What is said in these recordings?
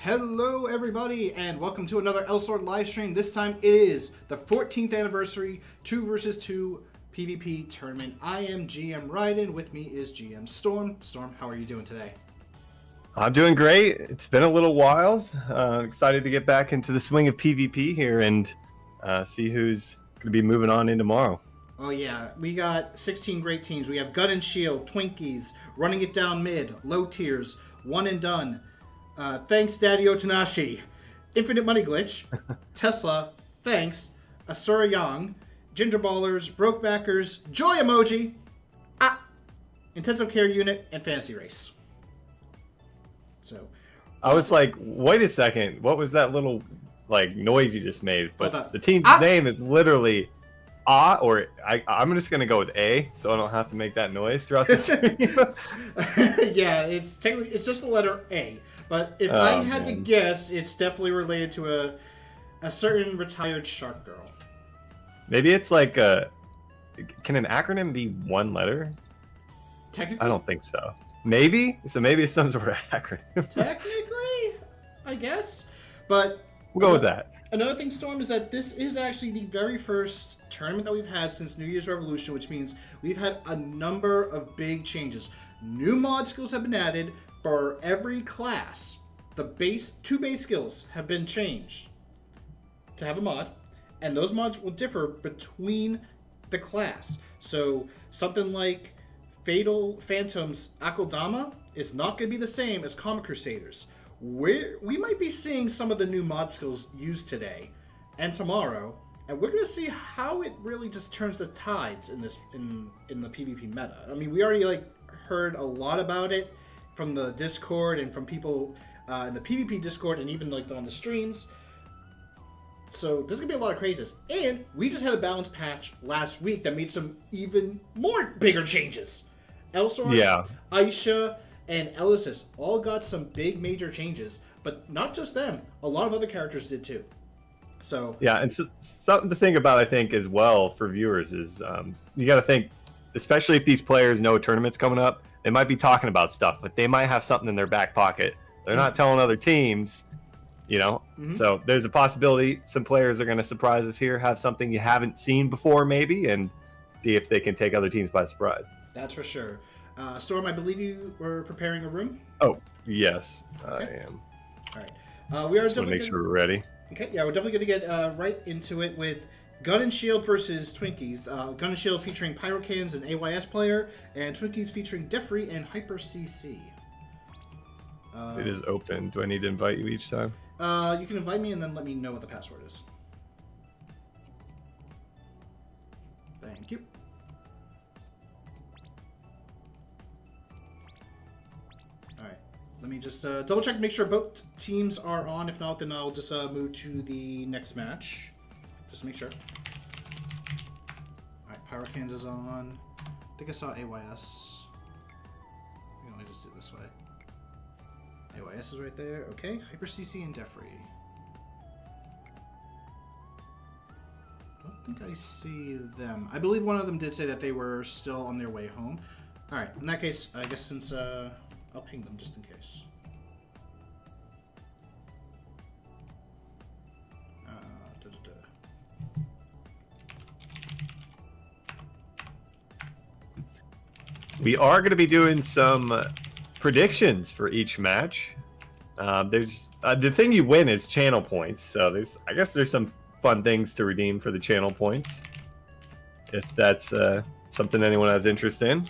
Hello everybody and welcome to another Elsword live stream. This time it is the 14th anniversary 2 versus 2 PvP tournament. I am GM Ryden, with me is GM Storm. Storm, how are you doing today? I'm doing great. It's been a little while. Excited to get back into the swing of PvP here and see who's going to be moving on in tomorrow. Oh yeah, we got 16 great teams. We have Gun and Shield, Twinkies, Running It Down Mid, Low Tiers, One and Done, Thanks Daddy Otanashi, Infinite Money Glitch, Tesla, Thanks, Asura Young, Ginger Ballers, Brokebackers, Joy Emoji, Intensive Care Unit, and Fantasy Race. So, I was like, wait a second, what was that little noise you just made? But the team's name is literally I'm just gonna go with A, so I don't have to make that noise throughout the stream. Yeah, it's just the letter A. But if I had to guess, it's definitely related to a certain retired shark girl. Maybe it's like can an acronym be one letter? Technically, I don't think so. Maybe it's some sort of acronym. Technically, I guess. But we'll go with that. Another thing, Storm, is that this is actually the very first tournament that we've had since New Year's Revolution, which means we've had a number of big changes. New mod skills have been added for every class. The two base skills have been changed to have a mod, and those mods will differ between the class. So something like Fatal Phantom's Akeldama is not going to be the same as Comic Crusaders. We might be seeing some of the new mod skills used today and tomorrow, and we're going to see how it really just turns the tides in the PvP meta. I mean, we already heard a lot about it from the Discord and from people in the PvP Discord and even on the streams. So there's going to be a lot of crazes. And we just had a balance patch last week that made some even more bigger changes. Elsword, Aisha, and Elysis all got some big major changes, but not just them. A lot of other characters did too. So yeah, and so, something to think about, I think, as well for viewers is you got to think, especially if these players know a tournament's coming up, they might be talking about stuff, but they might have something in their back pocket. They're not telling other teams, So there's a possibility some players are going to surprise us here, have something you haven't seen before maybe, and see if they can take other teams by surprise. That's for sure. Storm, I believe you were preparing a room? Oh, yes, okay. I am. All right. We are just want to make sure we're ready. Okay, yeah, we're definitely going to get right into it with Gun and Shield versus Twinkies. Gun and Shield featuring Pyrocans and AYS player, and Twinkies featuring Defree and Hyper CC. It is open. Do I need to invite you each time? You can invite me and then let me know what the password is. Thank you. Alright, let me just double check, make sure both teams are on. If not, then I'll just move to the next match. Just make sure. Alright, Pyrocans is on. I think I saw AYS. Let me just do it this way. AYS is right there. Okay, Hyper CC and Defree. Don't think I see them. I believe one of them did say that they were still on their way home. Alright, in that case, I guess since I'll ping them just in case. We are going to be doing some predictions for each match. There's the thing you win is channel points, so I guess there's some fun things to redeem for the channel points, if that's something anyone has interest in.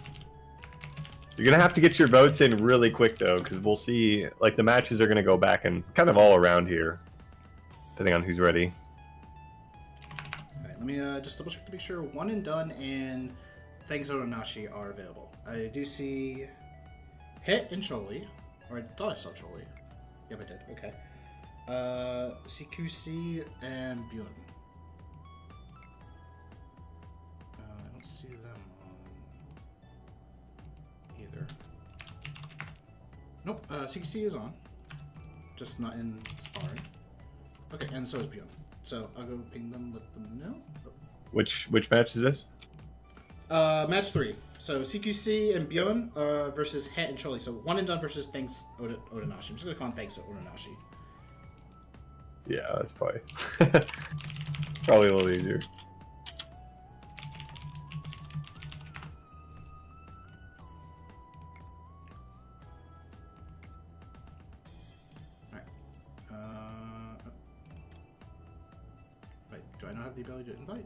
You're gonna have to get your votes in really quick though, because we'll see the matches are gonna go back and kind of all around here, depending on who's ready. All right, let me just double check to make sure One and Done and Thanks Otonashi are available. I do see Hit and Choli, or I thought I saw Choli. Yep, I did. Okay. CQC and Bjorn. I don't see them on either. Nope. CQC is on, just not in sparring. Okay, and so is Bjorn. So I'll go ping them, let them know. Oh. Which match is this? Match 3. So CQC and Bjorn versus Het and Choli. So One and Done versus Thanks Otonashi. I'm just gonna call him Thanks Otonashi. Yeah, that's probably probably a little easier. Alright. Wait, do I not have the ability to invite?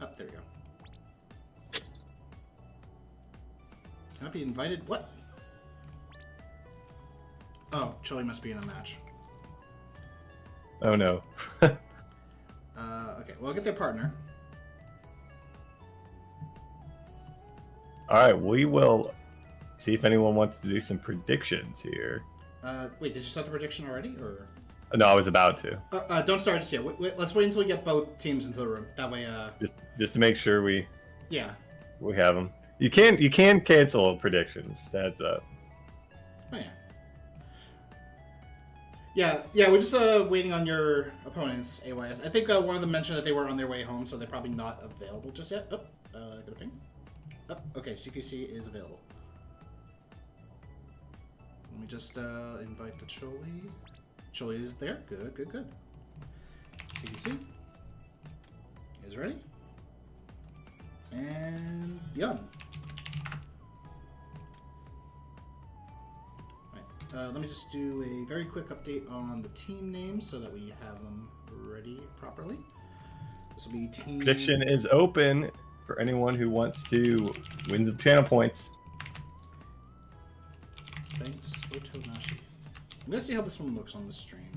Oh, there we go. Cannot be invited? What? Oh, Chili must be in a match. Oh no. Okay, well, I'll get their partner. Alright, we will see if anyone wants to do some predictions here. Wait, did you start the prediction already, or? No, I was about to. Don't start just yet. Let's wait until we get both teams into the room. That way, Just to make sure we have them. You can cancel a prediction. Just heads up. Oh yeah. Yeah, we're just waiting on your opponents, AYS. I think one of them mentioned that they were on their way home, so they're probably not available just yet. Oh, got a ping. Oh, okay, CQC is available. Let me just invite the Choli. Choli is there. Good, good, good. CQC is ready. And Yun. Let me just do a very quick update on the team names so that we have them ready properly. This will be team... Prediction is open for anyone who wants to win some channel points. Thanks, Otonashi. I'm gonna see how this one looks on the stream.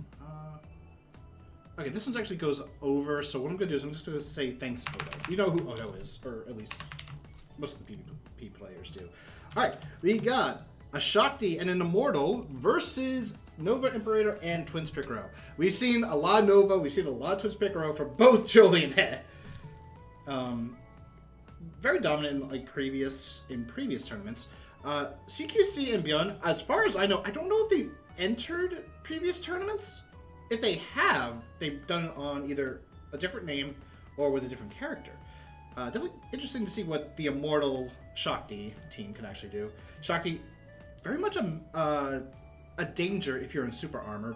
Okay, this one actually goes over, so what I'm gonna do is I'm just gonna say thanks, Odo. You know who Odo is, or at least most of the PvP players do. Alright, we got a Shakti and an Immortal versus Nova Imperator and Twins Picaro. We've seen a lot of Nova, we've seen a lot of Twins Picaro for both Jolie and Het. Very dominant in previous tournaments. CQC and Beyond, as far as I know, I don't know if they've entered previous tournaments. If they have, they've done it on either a different name or with a different character. Definitely interesting to see what the Immortal Shakti team can actually do. Shakti, very much a danger if you're in super armor.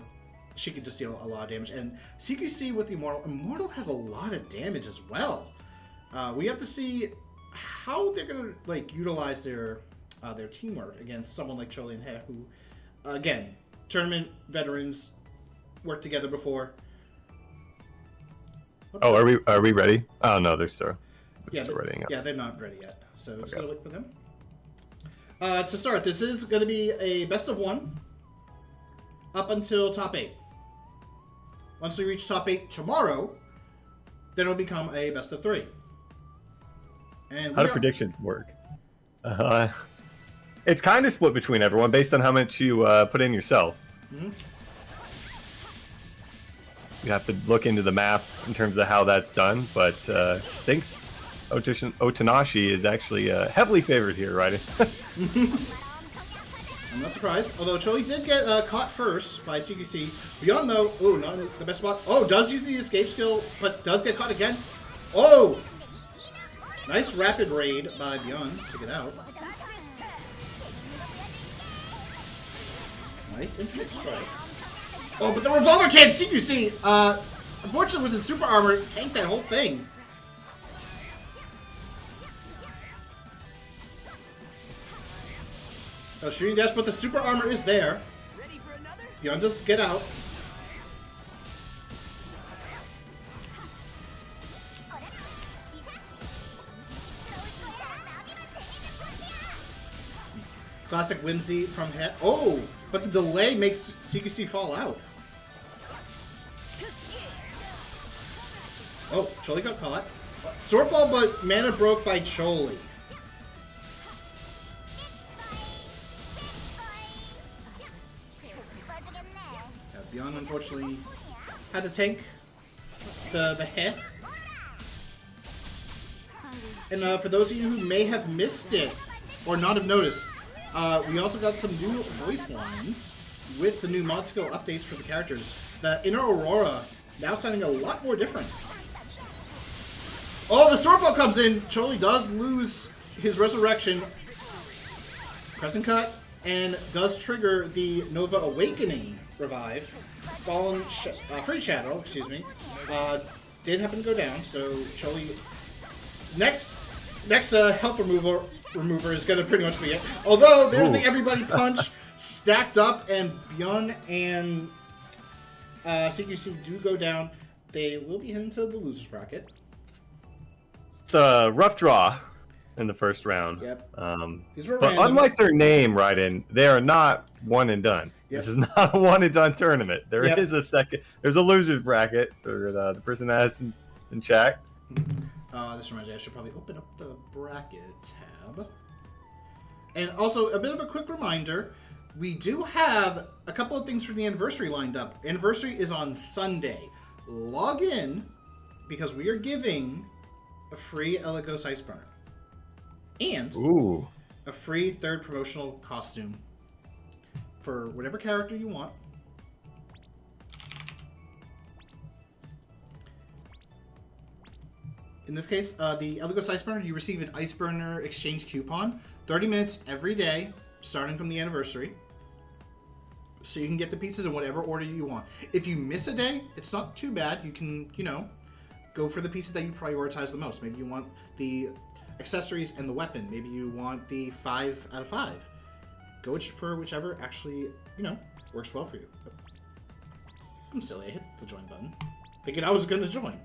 She can just deal a lot of damage. And CQC with the Immortal, Immortal has a lot of damage as well. We have to see how they're gonna utilize their teamwork against someone like Choli and He, who, again, tournament veterans, worked together before. Oh, are we ready? Oh no, they're still ready. Yeah, they're not ready yet. So just gotta look for them. To start, this is gonna be a best of 1 up until top 8. Once we reach top 8 tomorrow, then it'll become a best of 3. And how do predictions work? It's kind of split between everyone based on how much you put in yourself. Mm-hmm. You have to look into the math in terms of how that's done, but thanks, Otonashi is actually heavily favored here, right? I'm not surprised. Although Choli did get caught first by CQC. Beyond though, oh, not in the best spot. Oh, does use the escape skill, but does get caught again. Oh! Nice rapid raid by Beyond to get out. Nice infinite strike. Oh, but the revolver can't CQC! Unfortunately was in super armor, tanked that whole thing. Oh, shooting dash, but the super armor is there. Beyond just get out. Classic Whimsy from Het. Oh, but the delay makes CQC fall out. Oh, Choli got caught. Swordfall, but mana broke by Choli. Yeah, Beyond unfortunately had to tank the Het. And for those of you who may have missed it or not have noticed, we also got some new voice lines with the new mod skill updates for the characters. The Inner Aurora now sounding a lot more different. Oh, the Swordfall comes in. Choli does lose his resurrection. Crescent cut. and does trigger the Nova Awakening revive. Fallen Free Shadow, excuse me, did happen to go down, so Choli... Next help remover is going to pretty much be it. Although, there's the Everybody Punch stacked up, and Byun and CQC do go down. They will be heading to the loser's bracket. It's a rough draw in the first round. Yep. But unlike their name, Raiden, they are not one and done. Yep. This is not a one and done tournament. There is a second. There's a loser's bracket for the person that has in chat. This reminds me, I should probably open up the bracket tab. And also, a bit of a quick reminder, we do have a couple of things for the anniversary lined up. Anniversary is on Sunday. Log in, because we are giving a free Elegos Ice Burner. And a free third promotional costume for whatever character you want. In this case, the Elegos Ice Burner, you receive an Ice Burner exchange coupon, 30 minutes every day, starting from the anniversary. So you can get the pizzas in whatever order you want. If you miss a day, it's not too bad. You can, go for the pieces that you prioritize the most. Maybe you want the accessories and the weapon. Maybe you want the 5 out of 5. Go for whichever actually, works well for you. I'm silly. I hit the join button, thinking I was going to join.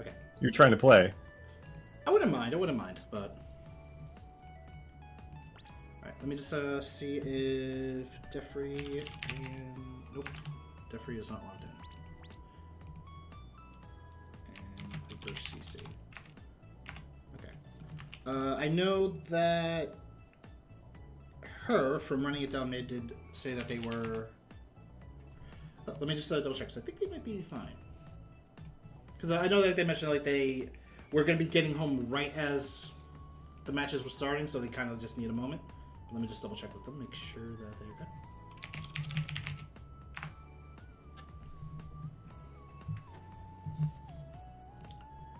Okay. You're trying to play. I wouldn't mind, but... Alright, let me just see if Defree and... Nope. Defree is not logged in. And Hyper CC. Okay. I know that her, from Running It Down Mid, did say that they were... Oh, let me just double check, because I think they might be fine. Because I know that they mentioned like they were going to be getting home right as the matches were starting, so they kind of just need a moment. Let me just double check with them, make sure that they're good.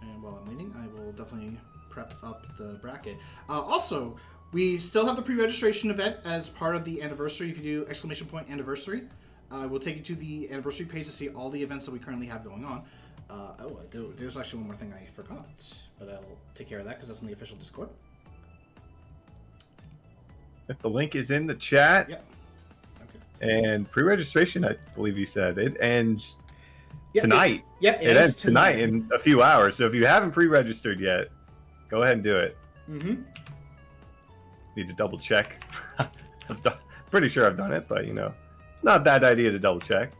And while I'm waiting, I will definitely prep up the bracket. Also, we still have the pre-registration event as part of the anniversary. If you do !anniversary, we'll take you to the anniversary page to see all the events that we currently have going on. There's actually one more thing I forgot, but I'll take care of that because that's on the official Discord. If the link is in the chat. Yep. Okay. And pre-registration, I believe you said, it ends tonight. It ends tonight in a few hours. So if you haven't pre-registered yet, go ahead and do it. Mm-hmm. Need to double check. Pretty sure I've done it, but it's not a bad idea to double check.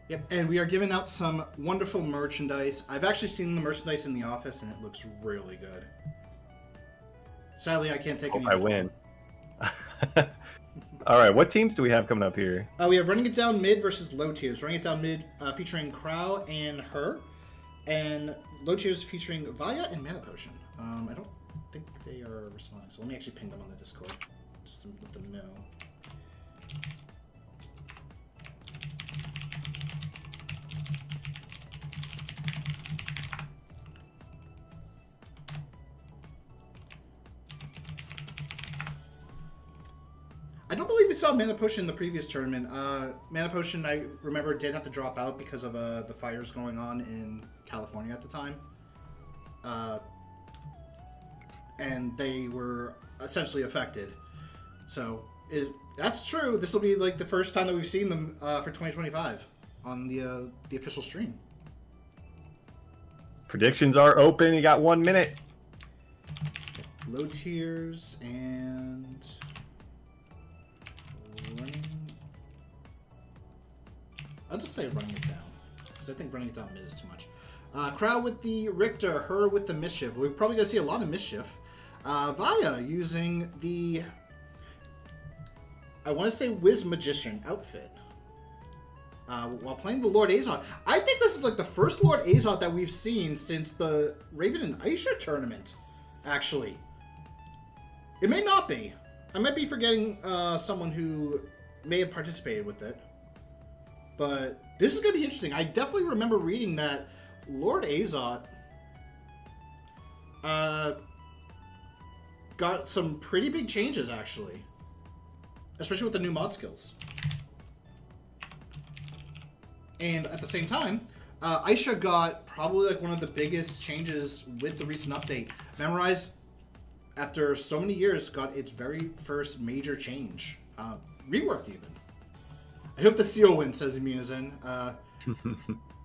Yep, and we are giving out some wonderful merchandise. I've actually seen the merchandise in the office, and it looks really good. Sadly, I can't take any. I win. All right, what teams do we have coming up here? We have Running It Down Mid versus Low Tiers. Running It Down Mid featuring Crow and her, and Low Tiers featuring Vaya and Mana Potion. I don't think they are responding, so let me actually ping them on the Discord just to let them know. I don't believe we saw Mana Potion in the previous tournament. Mana Potion, I remember, did have to drop out because of the fires going on in California at the time. And they were essentially affected. So, if that's true, this will be like the first time that we've seen them for 2025 on the official stream. Predictions are open. You got 1 minute. Low Tiers and... I'll just say Running It Down, because I think Running It Down Mid is too much. Crowd with the Richter, her with the Mischief. We're probably going to see a lot of Mischief. Vaya using the, I want to say Wiz Magician outfit. While playing the Lord Azot. I think this is like the first Lord Azot that we've seen since the Raven and Aisha tournament, actually. It may not be. I might be forgetting someone who may have participated with it. But this is going to be interesting. I definitely remember reading that Lord Azot got got some pretty big changes, actually. Especially with the new mod skills. And at the same time, Aisha got probably like one of the biggest changes with the recent update. Memorize, after so many years, got its very first major change. Reworked even. I hope the seal wins, says Immunizen. I'm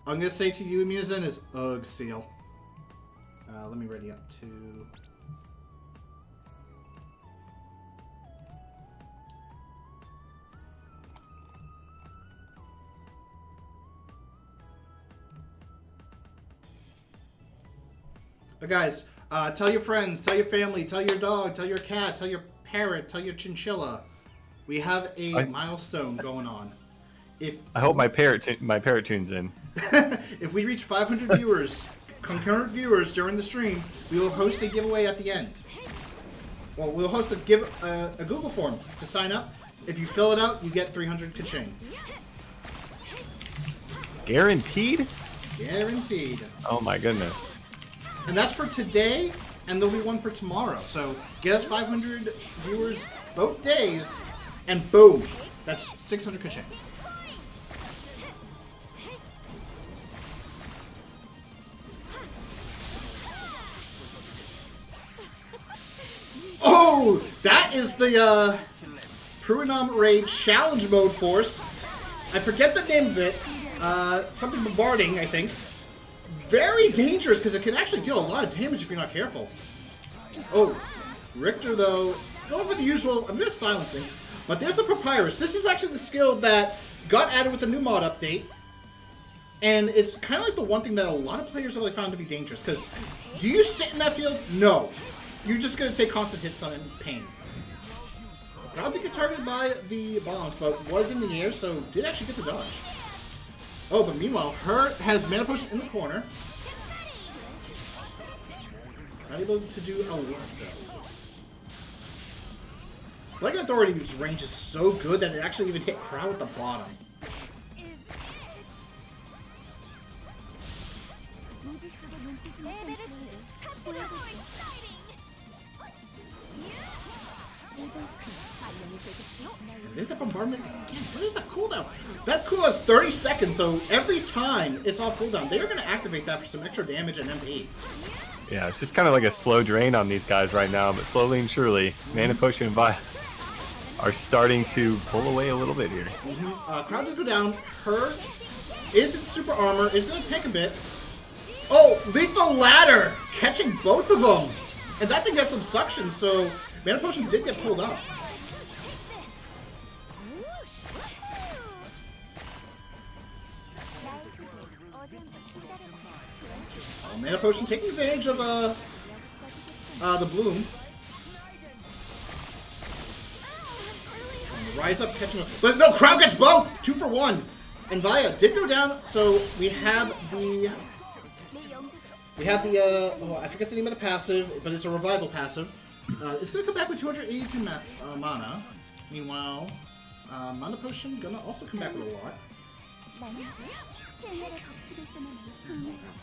going to say to you, Immunizen, is ugh, seal. Let me ready up to... But guys, tell your friends, tell your family, tell your dog, tell your cat, tell your parrot, tell your chinchilla. We have a milestone going on. I hope my parrot tunes in. If we reach 500 viewers, concurrent viewers during the stream, we will host a giveaway at the end. Well, we'll host a Google form to sign up. If you fill it out, you get 300 ka-ching. Guaranteed? Guaranteed. Oh my goodness. And that's for today, and there'll be one for tomorrow. So get us 500 viewers both days, and boom, that's 600 ka-ching. Oh, that is the Pruinam Raid Challenge Mode Force. I forget the name of it. Something bombarding, I think. Very dangerous because it can actually deal a lot of damage if you're not careful. Oh, Richter though, going for the usual. I'm going to silence things. But there's the Papyrus. This is actually the skill that got added with the new mod update. And it's kind of like the one thing that a lot of players have really found to be dangerous. Because do you sit in that field? No. You're just going to take constant hits on it in pain. Crowd did get targeted by the bombs, but was in the air, so did actually get to dodge. Oh, but meanwhile, her has Mana Potion in the corner. Not able to do a lot, though. Blanket Authority's range is so good that it actually even hit Crowd at the bottom. There's the bombardment. What is the cooldown? That cooldown is 30 seconds, so every time it's off cooldown, they are going to activate that for some extra damage and MP. Yeah, it's just kind of like a slow drain on these guys right now, but slowly and surely, Mana Potion and Vi are starting to pull away a little bit here. Crowd just go down. Her isn't super armor, is going to take a bit. Oh, Lethal Ladder! Catching both of them! And that thing has some suction, so Mana Potion did get pulled up. Mana Potion taking advantage of the bloom. Rise up, catching him. But no, Crowd gets both! 2 for 1. And Vaya did go down, so we have the... oh, I forget the name of the passive, but it's a revival passive. It's going to come back with 282 mana. Meanwhile, Mana Potion gonna also come back with a lot.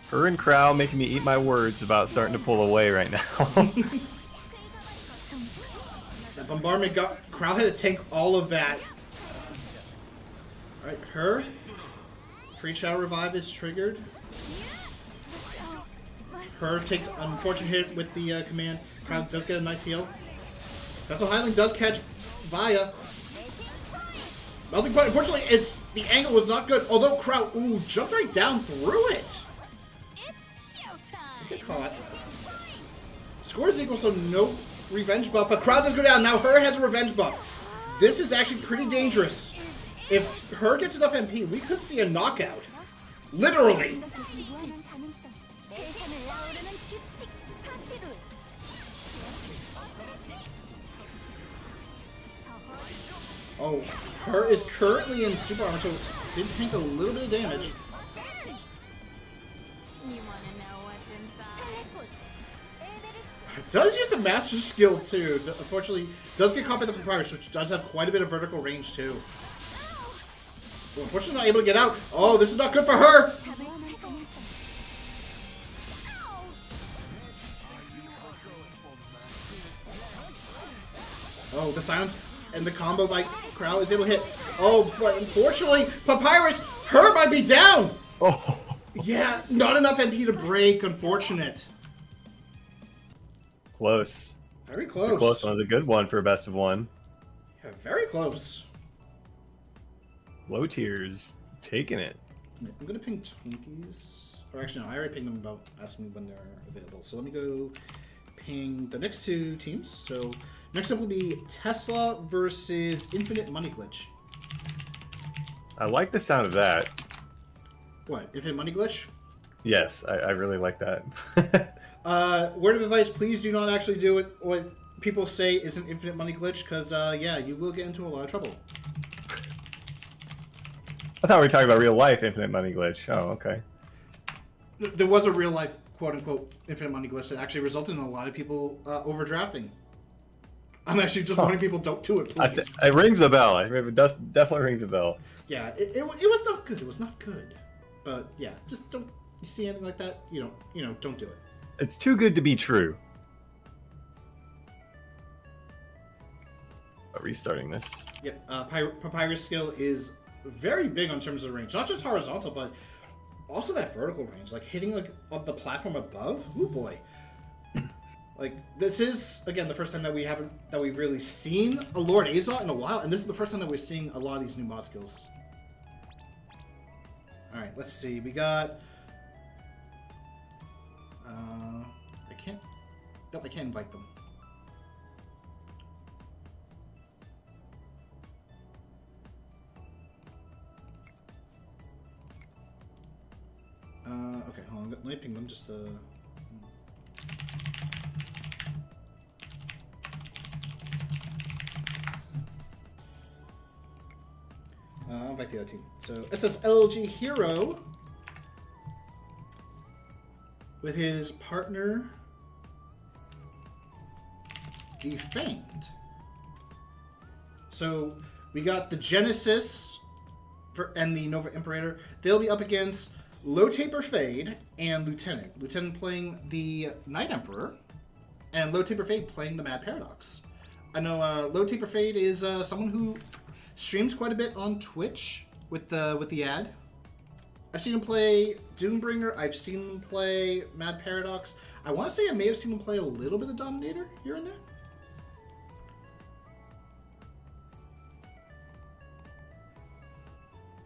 Her and Crow making me eat my words about starting to pull away right now. That bombardment got... Crow had to tank all of that. Alright, her. Free Shadow Revive is triggered. Her takes an unfortunate hit with the command. Crow does get a nice heal. Vessel Highling does catch Vaya. Melting Point, unfortunately, the angle was not good. Although Crow, jumped right down through it. Get caught. Score is equal, so no revenge buff. But Crowd does go down. Now her has a revenge buff. This is actually pretty dangerous. If her gets enough MP, we could see a knockout. Literally. Oh, her is currently in super armor, so did tank a little bit of damage. Does use the master skill too. Unfortunately, does get caught by the Papyrus, which does have quite a bit of vertical range too. Well, unfortunately, not able to get out. Oh, this is not good for her. Oh, the silence and the combo by Crow is able to hit. Oh, but unfortunately, Papyrus, her might be down. Oh. Yeah, not enough MP to break. Unfortunate. Close. Very close. The close one was a good one for a best of one. Yeah, very close. Low tiers taking it. I'm gonna ping Twinkies. Or actually, no, I already pinged them about asking me when they're available. So let me go ping the next two teams. So next up will be Tesla versus Infinite Money Glitch. I like the sound of that. What? Infinite Money Glitch? Yes, I really like that. Word of advice, please do not actually do it what people say is an infinite money glitch, because, yeah, you will get into a lot of trouble. I thought we were talking about real life infinite money glitch. Oh, okay. There was a real life, quote-unquote, infinite money glitch that actually resulted in a lot of people overdrafting. I'm actually just warning people, don't do it, please. It rings a bell. It definitely rings a bell. Yeah, it was not good. It was not good. But, yeah, just don't... You see anything like that, don't do it. It's too good to be true. Restarting this. Yep, Papyrus skill is very big on terms of range. Not just horizontal, but also that vertical range. Like, hitting, like, on the platform above. Ooh, boy. Like, this is, again, the first time that we've really seen a Lord Azot in a while, and this is the first time that we're seeing a lot of these new mod skills. Alright, let's see. We got... I can't invite them. Okay, hold on. Let me ping them just I'll invite the other team. So, SSLG Hero with his partner Defamed. So we got the Genesis and the Nova Imperator. They'll be up against Low Taper Fade and Lieutenant. Lieutenant playing the Night Emperor, and Low Taper Fade playing the Mad Paradox. I know Low Taper Fade is someone who streams quite a bit on Twitch with the ad. I've seen him play Doombringer. I've seen him play Mad Paradox. I want to say I may have seen him play a little bit of Dominator here and there.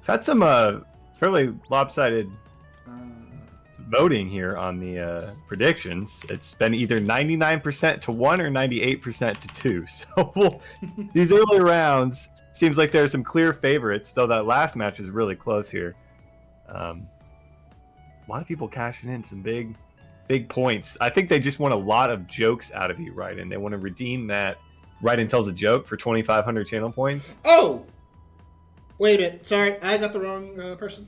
Had some fairly lopsided voting here on the predictions. It's been either 99% to 1 or 98% to 2. So these early rounds seems like there's some clear favorites, though that last match is really close here. A lot of people cashing in some big points. I think they just want a lot of jokes out of you, Raiden. They want to redeem that Raiden tells a joke for 2,500 channel points. Oh! Wait a minute. Sorry, I got the wrong person.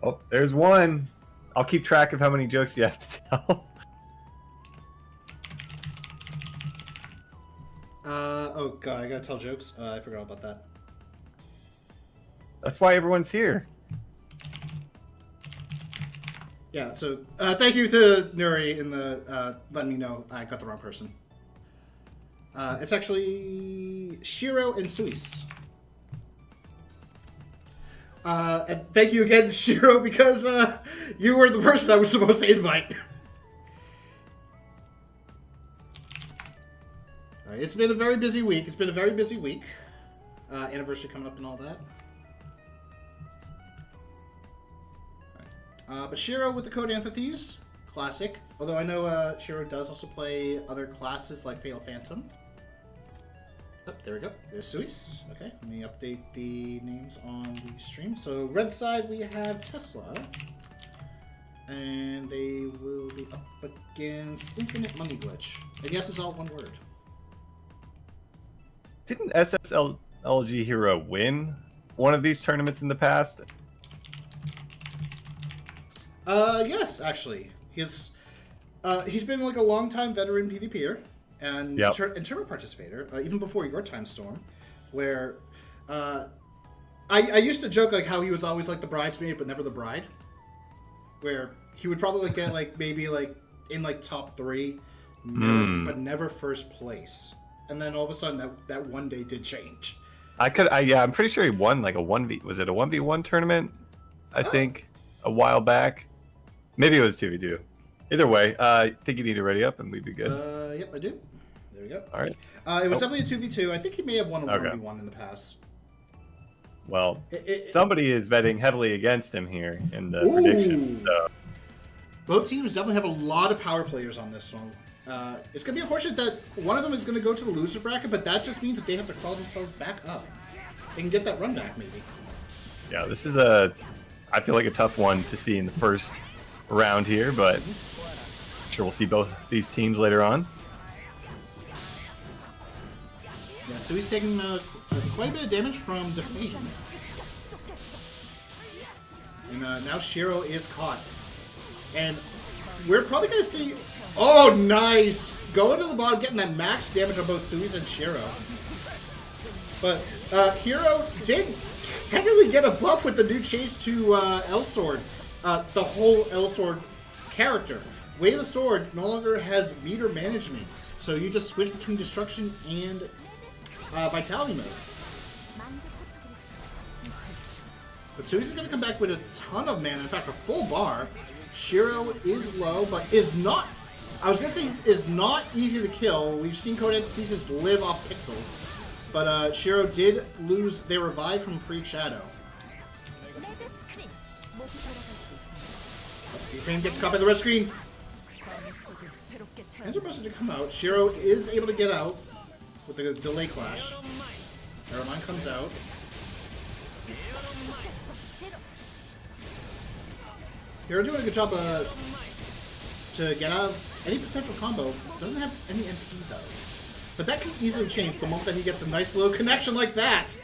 Oh, there's one. I'll keep track of how many jokes you have to tell. Oh god, I gotta tell jokes. I forgot about that. That's why everyone's here. Yeah, so thank you to Nuri in the letting me know I got the wrong person. It's actually Shiro and Suis. And thank you again, Shiro, because you were the person I was supposed to invite. Alright, it's been a very busy week. Anniversary coming up and all that. But Shiro with the code Antithes, classic. Although I know Shiro does also play other classes like Fatal Phantom. Oh, there we go. There's Suis. Okay, let me update the names on the stream. So red side we have Tesla, and they will be up against Infinite Money Glitch. I guess it's all one word. Didn't SSLG Hero win one of these tournaments in the past? Yes, actually. He's been like a long-time veteran PvPer and tournament participator, even before your time, Storm, where I used to joke like how he was always like the bridesmaid but never the bride, where he would probably like get like maybe like in like top 3, but never first place, and then all of a sudden that one day did change. I'm pretty sure he won like was it a 1v1 tournament? I think a while back. Maybe it was 2v2. Either way, I think you need to ready up and we'd be good. Yep, I do. There we go. All right. It was definitely a 2v2. I think he may have won a 1v1 in the past. Well, somebody is betting heavily against him here in the predictions. So. Both teams definitely have a lot of power players on this one. It's going to be unfortunate that one of them is going to go to the loser bracket, but that just means that they have to crawl themselves back up. They can get that run back, maybe. Yeah, this is I feel like a tough one to see in the first round here, but I'm sure we'll see both these teams later on. Yeah, so he's taking quite a bit of damage from Defiant. And now Shiro is caught. And we're probably going to see... Oh, nice! Going to the bottom, getting that max damage on both Suis and Shiro. But Hero did technically get a buff with the new change to Elsword. The whole Elsword character. Way of the Sword no longer has meter management. So you just switch between Destruction and Vitality mode. But Suis is going to come back with a ton of mana. In fact, a full bar. Shiro is low, but is not... I was going to say is not easy to kill. We've seen Coded pieces live off pixels. But Shiro did lose their revive from Freak Shadow. Defame gets caught by the red screen. Hands are supposed to come out. Shiro is able to get out with the delay clash. Arrowmine comes out. Hero doing a good job to get out of any potential combo. Doesn't have any MP though. But that can easily change the moment that he gets a nice little connection like that.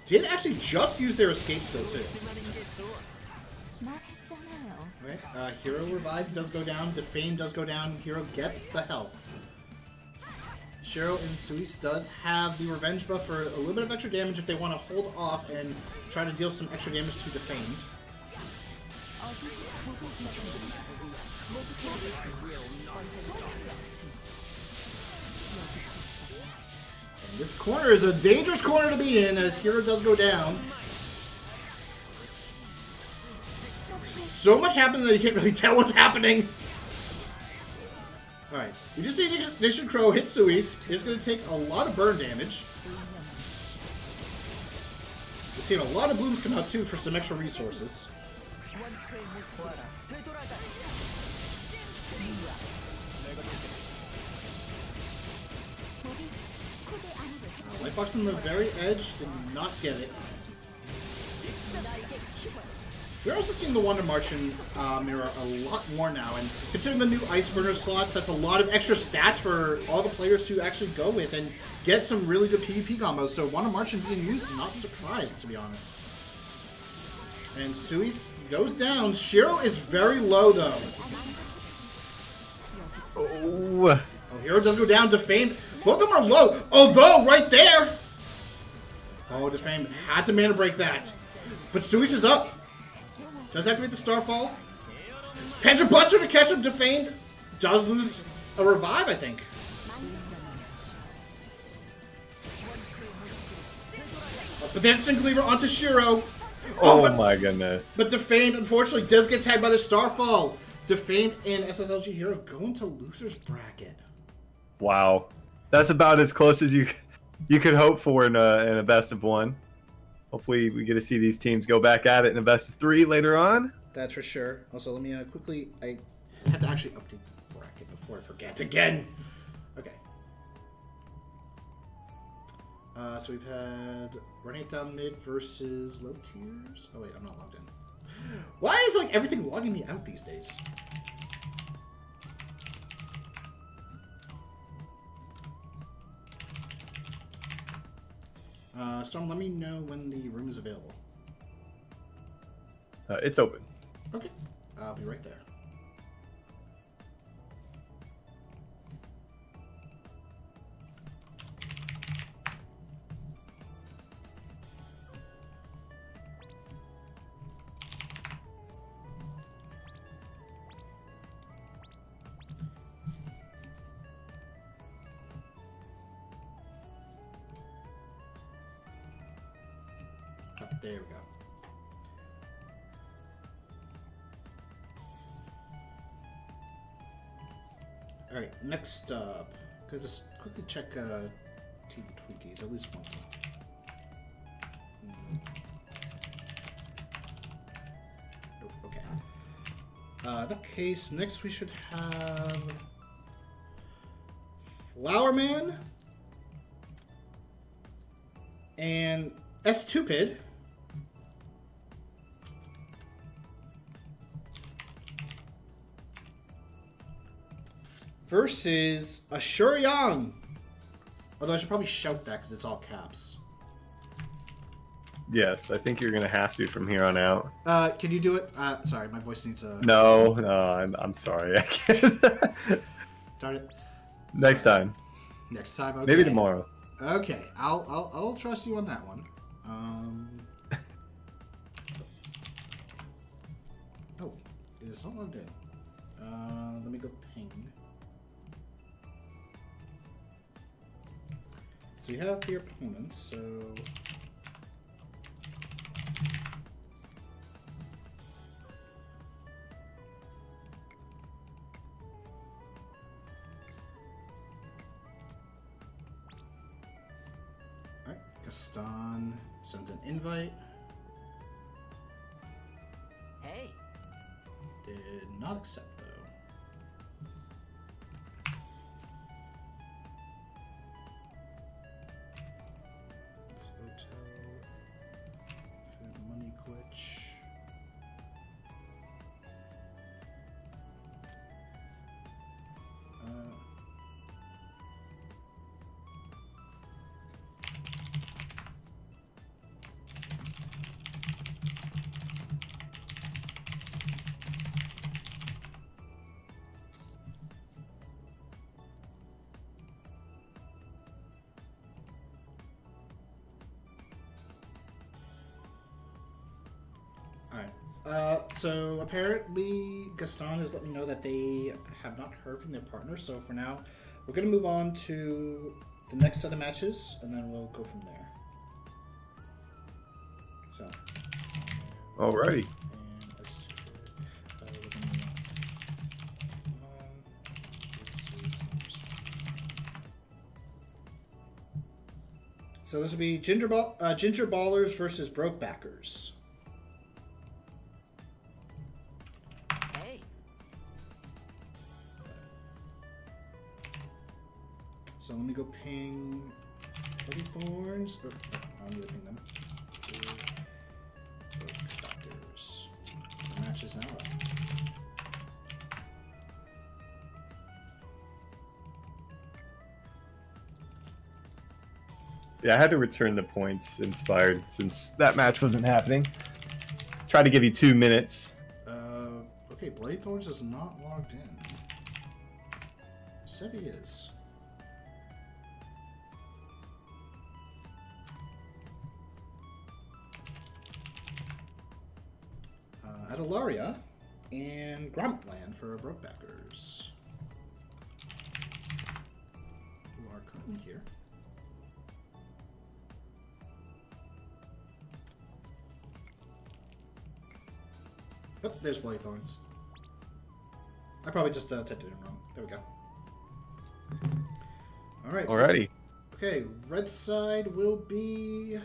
Did actually just use their escape still too. Right, Hero revive does go down, Defame does go down, Hero gets the help. Shiro and Suis does have the revenge buff for a little bit of extra damage if they want to hold off and try to deal some extra damage to Defamed. And this corner is a dangerous corner to be in as Hero does go down. So much happening that you can't really tell what's happening. Alright, we just see Nation Crow hit Suis. He's going to take a lot of burn damage. We're seeing a lot of blooms come out too for some extra resources. Lightbox on the very edge did not get it. We're also seeing the Wonder Martian mirror a lot more now, and considering the new Ice Burner slots, that's a lot of extra stats for all the players to actually go with and get some really good PvP combos. So Wonder Martian being used, not surprised to be honest. And Suis goes down. Shiro is very low though. Oh, Hero does go down. Defame. Both of them are low. Although right there. Oh, Defame had to mana break that, but Suis is up. Does activate the Starfall. Panther Buster to catch him. Defamed does lose a revive, I think. But there's a single lever onto Shiro. Oh my goodness. But Defamed, unfortunately, does get tagged by the Starfall. Defamed and SSLG Hero go into loser's bracket. Wow. That's about as close as you could hope for in a best of one. Hopefully we get to see these teams go back at it in a best of 3 later on. That's for sure. Also, let me quickly... I have to actually update the bracket before I forget again. Okay. So we've had running it down mid versus low tiers. Oh wait, I'm not logged in. Why is like everything logging me out these days? Storm, let me know when the room is available. It's open. Okay, I'll be right there. There we go. All right, next up, could just quickly check Team Twinkies, at least one thing. Oh, okay. In that case, next we should have Flower Man and Stupid. Versus a Shuryang. Although I should probably shout that because it's all caps. Yes, I think you're gonna have to from here on out. Can you do it? Sorry, my voice needs a. No, I'm sorry. I can't. Darn it. Next time. Next time. Okay. Maybe tomorrow. Okay, I'll trust you on that one. Oh, it's not logged in. Let me go ping. So you have the opponents, so... Alright, Gaston sent an invite. Hey. Did not accept, though. Money glitch. So apparently Gaston has let me know that they have not heard from their partner. So for now, we're going to move on to the next set of matches, and then we'll go from there. So. Alrighty. So this will be Ginger Ballers versus Brokebackers. So let me go ping Bloody Thorns. Oh, I don't need to ping them. Brokebackers. The match is now up. Yeah, I had to return the points inspired since that match wasn't happening. Try to give you 2 minutes. Okay, Bloody Thorns is not logged in. Said he is. Adelaria and Grommetland for Brokebackers, who are currently here. Oh, there's Bloody Thorns. I probably just typed it in wrong. There we go. All right. Alrighty. Okay, red side will be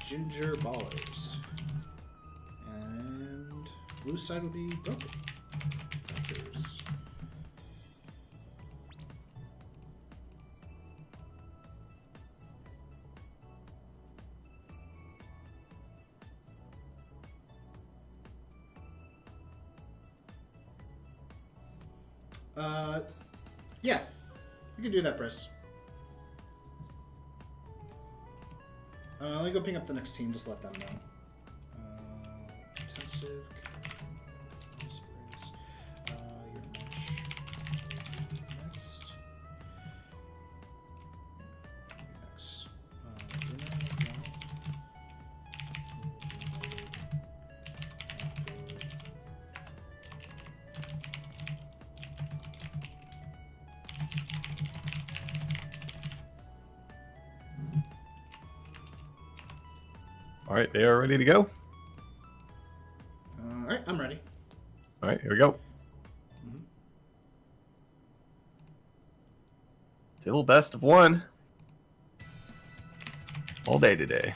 Ginger Ballers. And blue side will be Brokebackers. Yeah, we can do that, Briss. Let me go ping up the next team, just let them know. Intensive. Your match. Next. Next. All right, they are ready to go. All right, I'm ready. All right, here we go. Still best of one. All day today.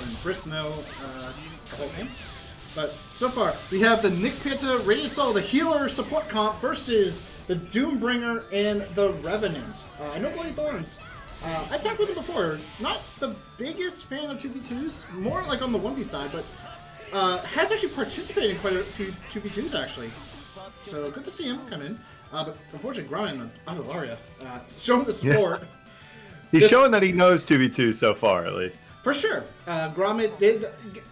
And Brisno, whole name. But so far, we have the Nyx Pizza, Radiant Soul, the healer support comp versus the Doombringer and the Revenant. I know Bloody Thorns. I talked with him before. Not the biggest fan of 2v2s, more like on the 1v side, but has actually participated in quite a few 2v2s actually. So good to see him come in. But unfortunately, Gromit and Avalaria showing the support. Yeah. He's showing that he knows 2v2 so far, at least. For sure. Gromit did,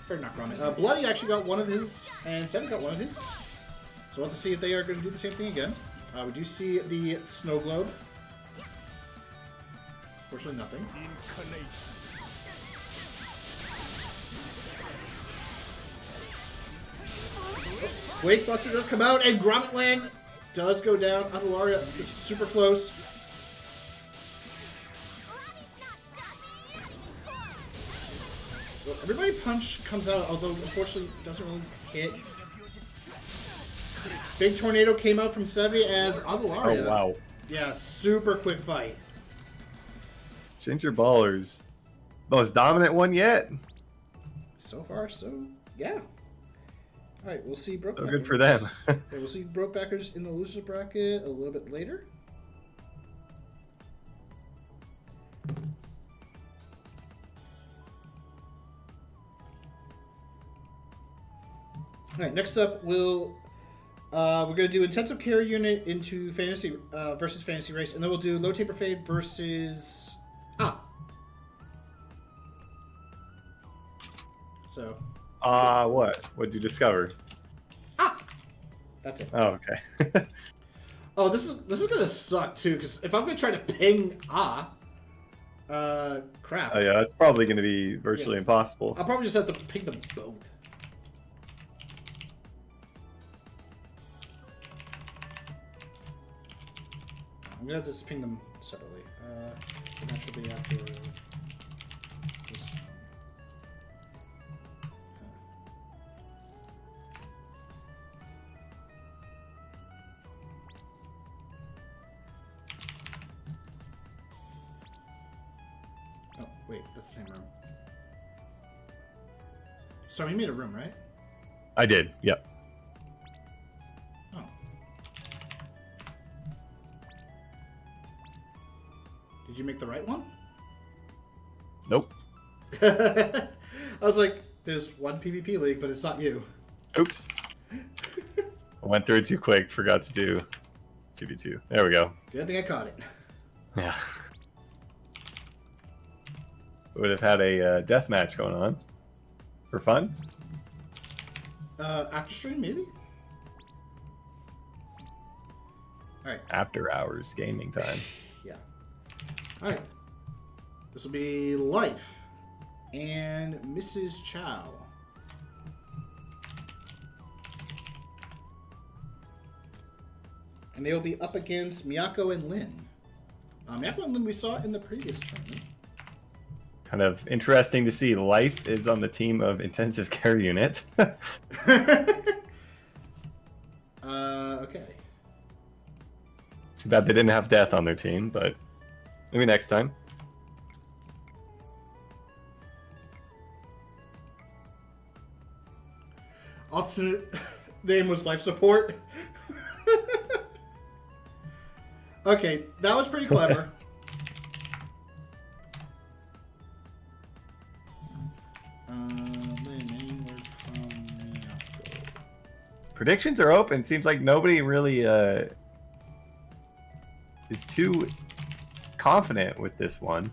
or not Gromit, Bloody actually got one of his, and Seven got one of his. So we'll have to see if they are going to do the same thing again. We do see the snow globe. Fortunately, nothing. Wake Buster does come out, and Gromit Land does go down. Avalaria is super close. Well, everybody punch comes out, although unfortunately doesn't really hit. Big tornado came out from Sevi as Avalaria. Oh, wow. Yeah, super quick fight. Ginger Baller's most dominant one yet. So far, so yeah. Alright, we'll see Brokebackers. So good for them. Okay, we'll see Brokebackers in the losers bracket a little bit later. Alright, next up we're gonna do intensive care unit into fantasy versus fantasy race, and then we'll do low taper fade versus So what? What'd you discover? That's it. Oh, okay. Oh, this is gonna suck too, because if I'm gonna try to ping crap. Oh yeah, that's probably gonna be virtually impossible. I'll probably just have to ping them both. I'm gonna have to just ping them separately. That should be after this. Oh, wait, that's the same room. So we made a room, right? I did, yep. Oh. Did you make the right one? Nope. I was like, there's one PvP league, but it's not you. Oops. I went through it too quick, forgot to do 2v2. There we go. Good thing I caught it. Yeah. Would have had a death match going on. For fun? After stream, maybe? Alright. After hours gaming time. Yeah. Alright. This will be Life and Mrs. Chow. And they will be up against Mako and Lynn. Mako and Lynn we saw in the previous tournament. Kind of interesting to see. Life is on the team of intensive care unit. Okay. Too bad they didn't have death on their team, but maybe next time. Alternate name was Life Support. Okay, that was pretty clever. predictions are open. It seems like nobody really is too confident with this one.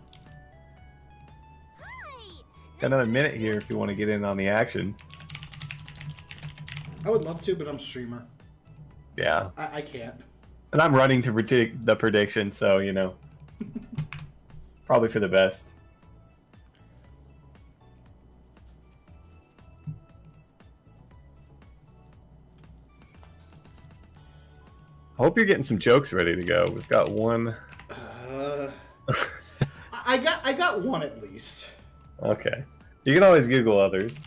Got another minute here if you want to get in on the action. I would love to, but I'm a streamer. Yeah. I can't. And I'm running to predict the prediction, so, you know. Probably for the best. I hope you're getting some jokes ready to go. We've got one. I got one at least. Okay. You can always Google others.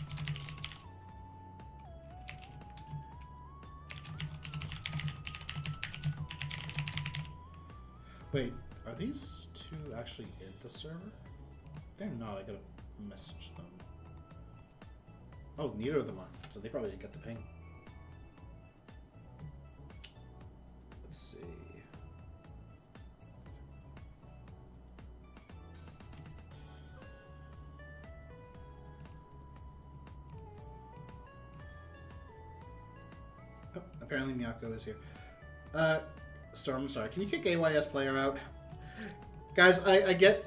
Wait, are these two actually in the server? They're not. I gotta message them. Oh, neither of them are. So they probably didn't get the ping. Let's see. Oh, apparently Mako is here. Storm, I'm sorry. Can you kick AYS player out? Guys, I get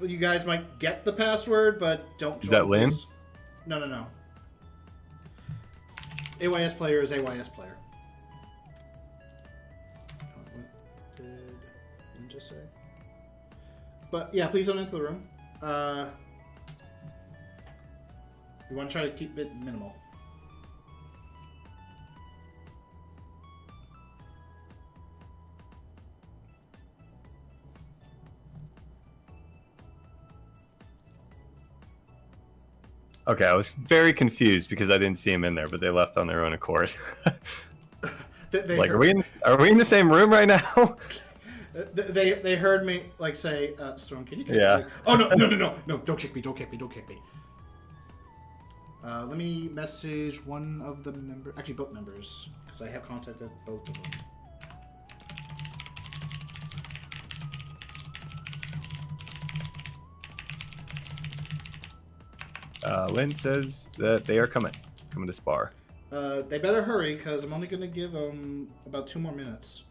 you guys might get the password, but don't join. Is that Lynn? Please. No. AYS player is AYS player. What did Lynn just say? But yeah, please don't enter the room. We want to try to keep it minimal. Okay, I was very confused because I didn't see him in there, but they left on their own accord. Like, are we in the same room right now? They heard me like say, Storm, can you kick Yeah. me? Oh no, don't kick me. Let me message one of the members, actually both members, because I have contacted both of them. Lynn says that they are coming to spar. They better hurry, because I'm only going to give them about 2 more minutes,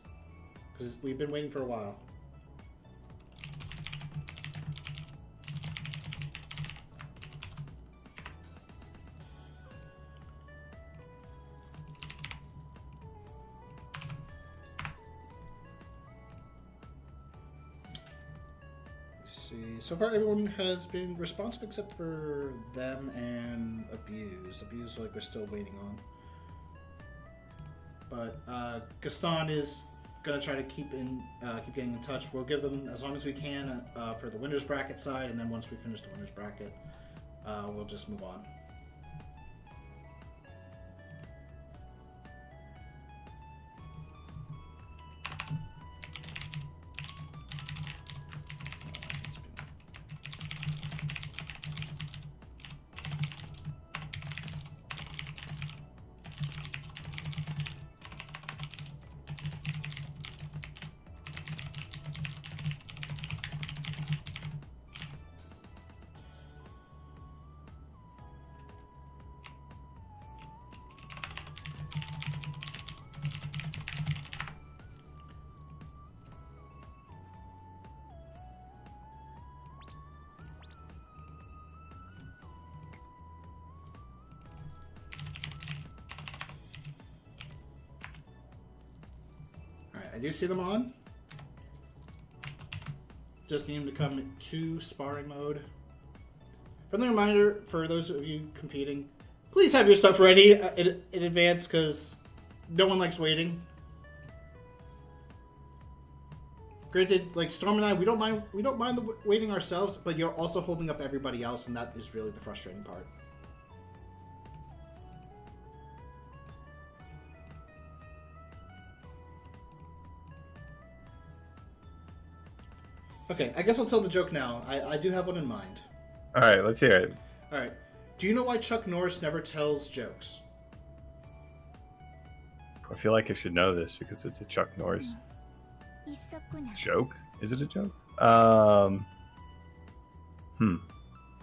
because we've been waiting for a while. See, so far everyone has been responsive except for them and Abuse. Abuse, like, we're still waiting on. But Gaston is gonna try to keep getting in touch. We'll give them as long as we can for the winners bracket side, and then once we finish the winners bracket, we'll just move on. I do see them on. Just need them to come to sparring mode. Friendly reminder for those of you competing, please have your stuff ready in advance, because no one likes waiting. Granted, like Storm and I, we don't mind the waiting ourselves, but you're also holding up everybody else, and that is really the frustrating part. Okay, I guess I'll tell the joke now. I do have one in mind. All right, let's hear it. All right. Do you know why Chuck Norris never tells jokes? I feel like I should know this because it's a Chuck Norris joke. Is it a joke? I'm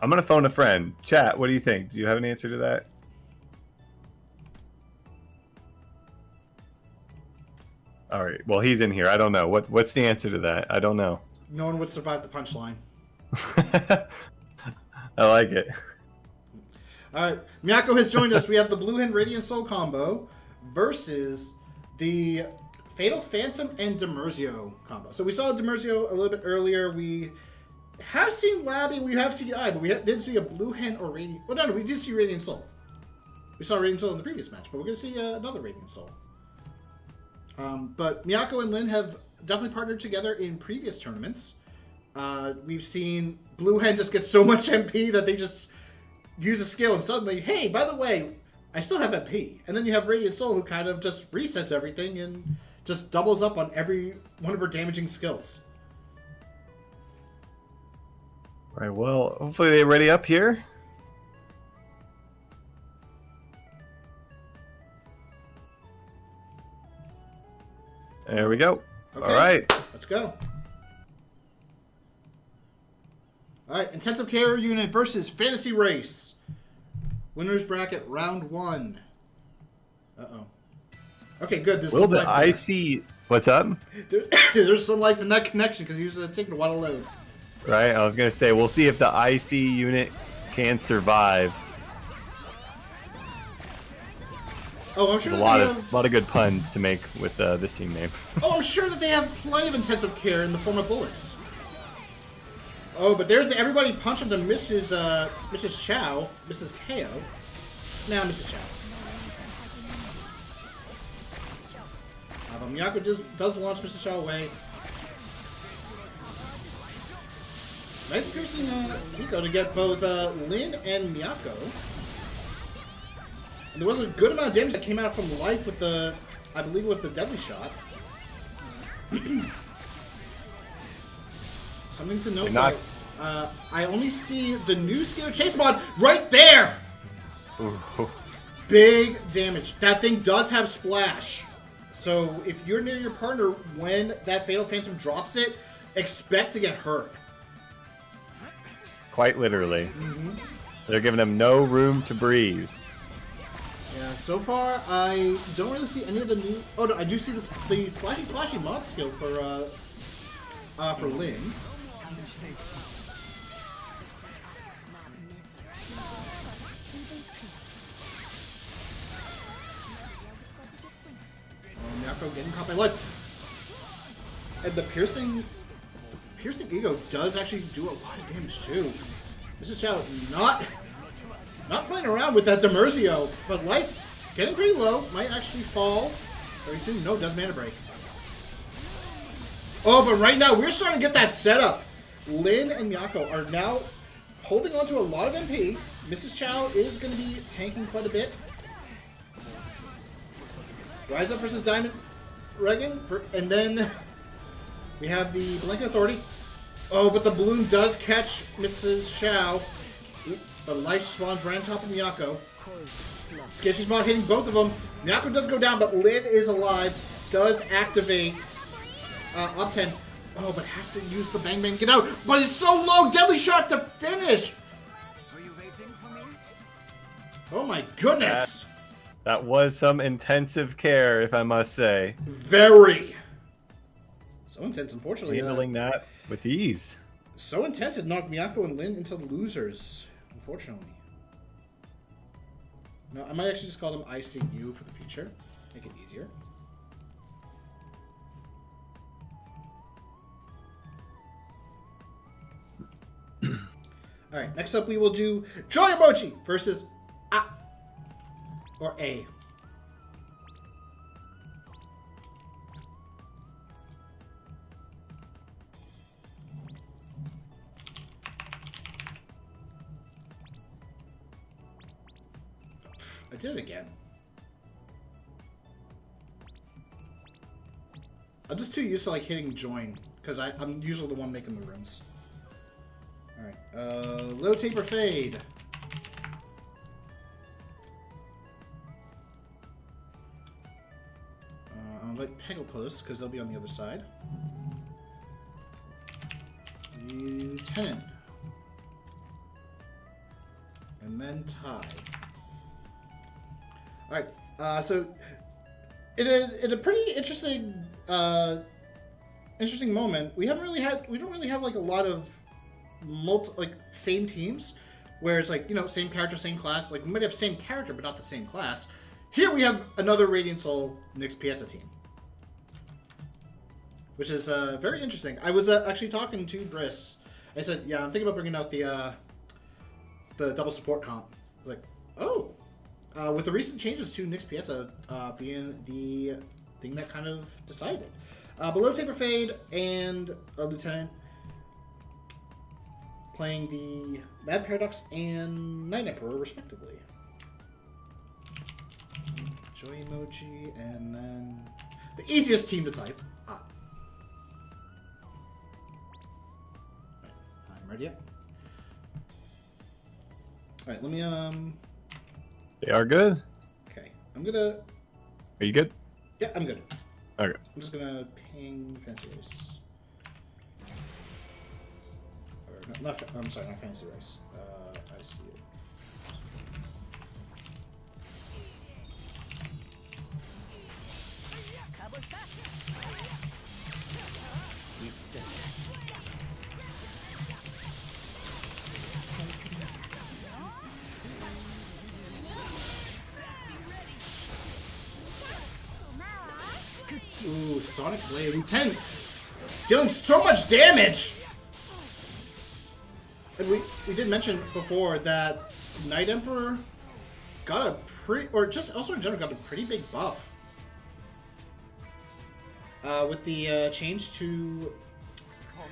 gonna phone a friend. Chat, what do you think? Do you have an answer to that? All right. Well, he's in here. I don't know. What's the answer to that? I don't know. No one would survive the punchline. I like it. All right, Mako has joined us. We have the Blue Hen Radiant Soul combo versus the Fatal Phantom and Demerzio combo. So we saw Demerzio a little bit earlier. We have seen Labby, we have seen I, but we didn't see a Blue Hen or Radiant. Well, no, we did see Radiant Soul. We saw Radiant Soul in the previous match, but we're going to see another Radiant Soul. But Mako and Lynn have definitely partnered together in previous tournaments. We've seen Blue Hen just get so much MP that they just use a skill and suddenly, hey, by the way, I still have MP. And then you have Radiant Soul who kind of just resets everything and just doubles up on every one of her damaging skills. All right, well, hopefully they're ready up here. There we go. Okay, all right. Let's go. All right, Intensive Care Unit versus Fantasy Race. Winners bracket round 1. Uh-oh. Okay, good. There's Will some the life IC... What's up? There's some life in that connection because he was taking a while to load. Right, I was going to say, we'll see if the IC unit can survive. Oh, I'm sure There's a lot of good puns to make with this team name. Oh, I'm sure that they have plenty of intensive care in the form of bullets. Oh, but there's everybody punching to Mrs. Chow, Mrs. KO. Now, Mrs. Chow. But Miyako does launch Mrs. Chow away. Nice piercing Miko to get both Lynn and Miyako. And there was a good amount of damage that came out from life with the, I believe it was the deadly shot. Something to note though, I only see the new skill chase mod right there! Ooh. Big damage. That thing does have splash. So if you're near your partner when that Fatal Phantom drops it, expect to get hurt. Quite literally. Mm-hmm. They're giving them no room to breathe. Yeah, so far I don't really see any of the new. Oh no, I do see the splashy mod skill for Lynn. Oh, Mako getting caught by life, and the piercing ego does actually do a lot of damage too. Mrs. Chow not playing around with that Demerzio, but life getting pretty low. Might actually fall very soon. No, does mana break. Oh, but right now we're starting to get that setup. Lynn and Mako are now holding on to a lot of MP. Mrs. Chow is going to be tanking quite a bit. Rise Up versus Diamond Regan, and then we have the Blanket Authority. Oh, but the balloon does catch Mrs. Chow. But life spawns right on top of Miyako. Sketchy spawn hitting both of them. Miyako does go down, but Lynn is alive. Does activate up 10. Oh, but has to use the Bang Bang. Get out. But it's so low. Deadly shot to finish. Oh my goodness. That was some intensive care, if I must say. Very. So intense, unfortunately. Handling that with ease. So intense it knocked Miyako and Lynn into losers. Unfortunately. No, I might actually just call them ICU for the future. Make it easier. Alright, next up we will do Joy Emoji versus A. Or A. I did it again. I'm just too used to like hitting join because I'm usually the one making the rooms. Alright, low taper fade. I'll let Pegglepus because they'll be on the other side. Lieutenant. And then tie. Alright, so in a pretty interesting interesting moment, we don't really have like a lot of same teams where it's like, you know, same character, same class. Like we might have same character but not the same class. Here we have another Radiant Soul Nyx Pieta team, which is very interesting. I was actually talking to Briss. I said, yeah, I'm thinking about bringing out the double support comp. I was like, oh, with the recent changes to Nyx Pieta being the thing that kind of decided. Below Taper Fade and Lieutenant playing the Mad Paradox and Night Emperor, respectively. Joy Emoji, and then the easiest team to type. I'm ready yet. Alright, let me, They are good? Okay, I'm gonna... Are you good? Yeah, I'm good. Okay. I'm just gonna ping Fantasy Race. Or, I'm sorry, not Fantasy Race. I see it. Ooh, Sonic Blade. Lieutenant dealing so much damage! And we did mention before that Night Emperor got a pretty, or just also in general got a pretty big buff. With the change to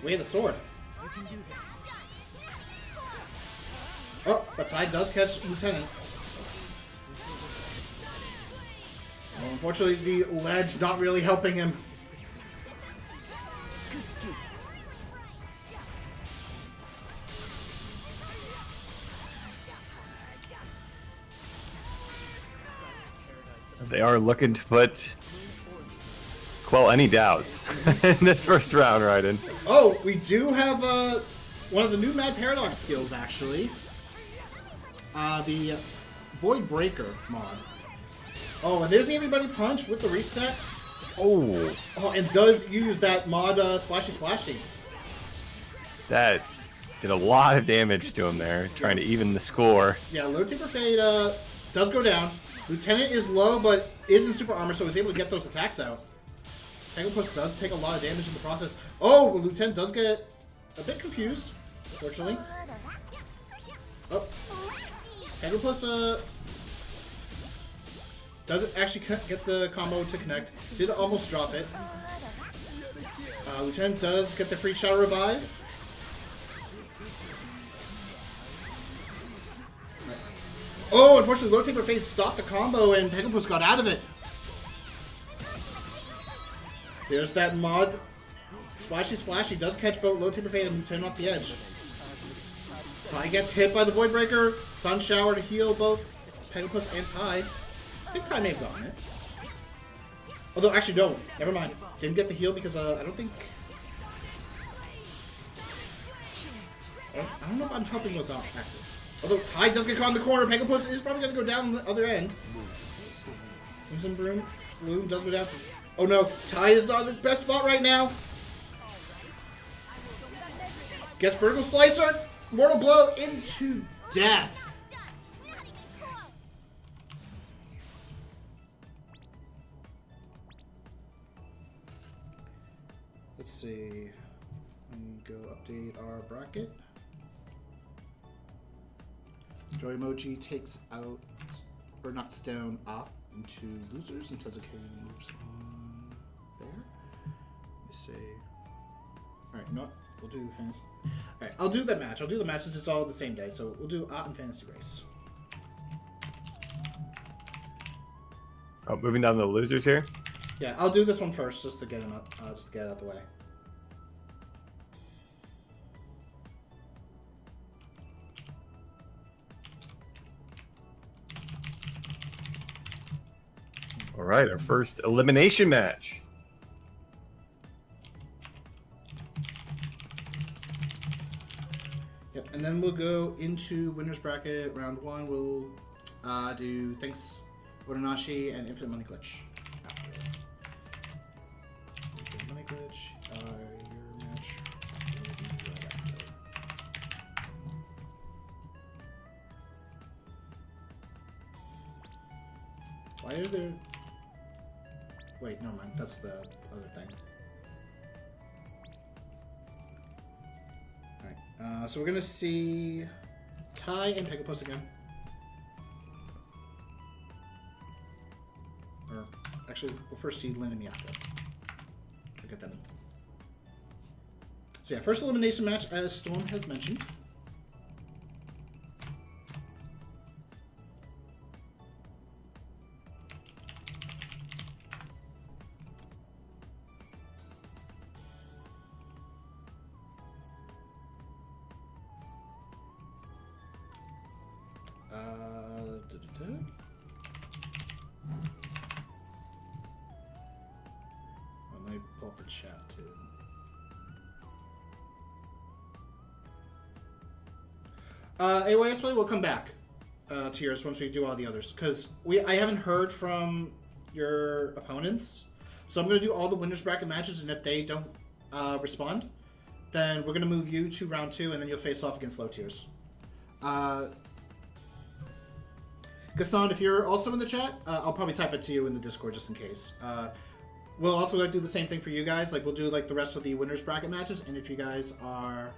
Way of the Sword. Oh, but Tide does catch Lieutenant. Well, unfortunately, the ledge not really helping him. They are looking to quell any doubts in this first round, Raiden. Oh, we do have one of the new Mad Paradox skills, actually. The Void Breaker mod. Oh, and there's the Everybody Punch with the reset. Oh, and does use that mod Splashy Splashy. that did a lot of damage to him there, trying to even the score. Yeah, low Taper Fade does go down. Lieutenant is low, but is in super armor, so he's able to get those attacks out. Pegglepus does take a lot of damage in the process. Oh, Lieutenant does get a bit confused, unfortunately. Oh, Pegglepus doesn't actually get the combo to connect. Did almost drop it. Lieutenant does get the free Shadow Revive. Oh, unfortunately, Low Taper Fade stopped the combo and Pegglepus got out of it. There's that mod. Splashy Splashy does catch both Low Taper Fade and Lieutenant off the edge. Ty gets hit by the Void Breaker. Sun Shower to heal both Pegglepus and Ty. I think Ty may have gotten it. Although, actually, no. Never mind. Didn't get the heal because I don't think... I don't know if I'm helping was active. Although Ty does get caught in the corner, Pegglepus is probably going to go down on the other end. Crimson Bloom does go down. Oh no, Ty is not in the best spot right now. Gets Vertical Slicer, Mortal Blow into death. Let's see. Let me go update our bracket. Joy Emoji takes out, or knocks down Op into losers, and Tezuka moves on there. Let me see. Alright, no, we'll do fantasy. Alright, I'll do the match. I'll do the match since it's all the same day. So we'll do Op and Fantasy Race. Oh, moving down to the losers here. Yeah, I'll do this one first just to get him up, just to get it out of the way. All right, our first elimination match. Yep, and then we'll go into winner's bracket round one. We'll do Thanks Otonashi and Infinite Money Glitch after. Twitch. Your match will be right after. Why are there... Wait, no mind. That's the other thing. Alright, so we're gonna see Ty and Pegglepus again. Or, actually, we'll first see Lynn and Mako. We'll get them in. So yeah, first elimination match, as Storm has mentioned. Let me pull up the chat too. AYSplay will come back to yours once we do all the others, because I haven't heard from your opponents, so I'm going to do all the winners bracket matches, and if they don't respond, then we're going to move you to round 2, and then you'll face off against low tiers. Gaston, if you're also in the chat, I'll probably type it to you in the Discord just in case. We'll also do the same thing for you guys. Like, we'll do like the rest of the winners bracket matches, and if you guys are,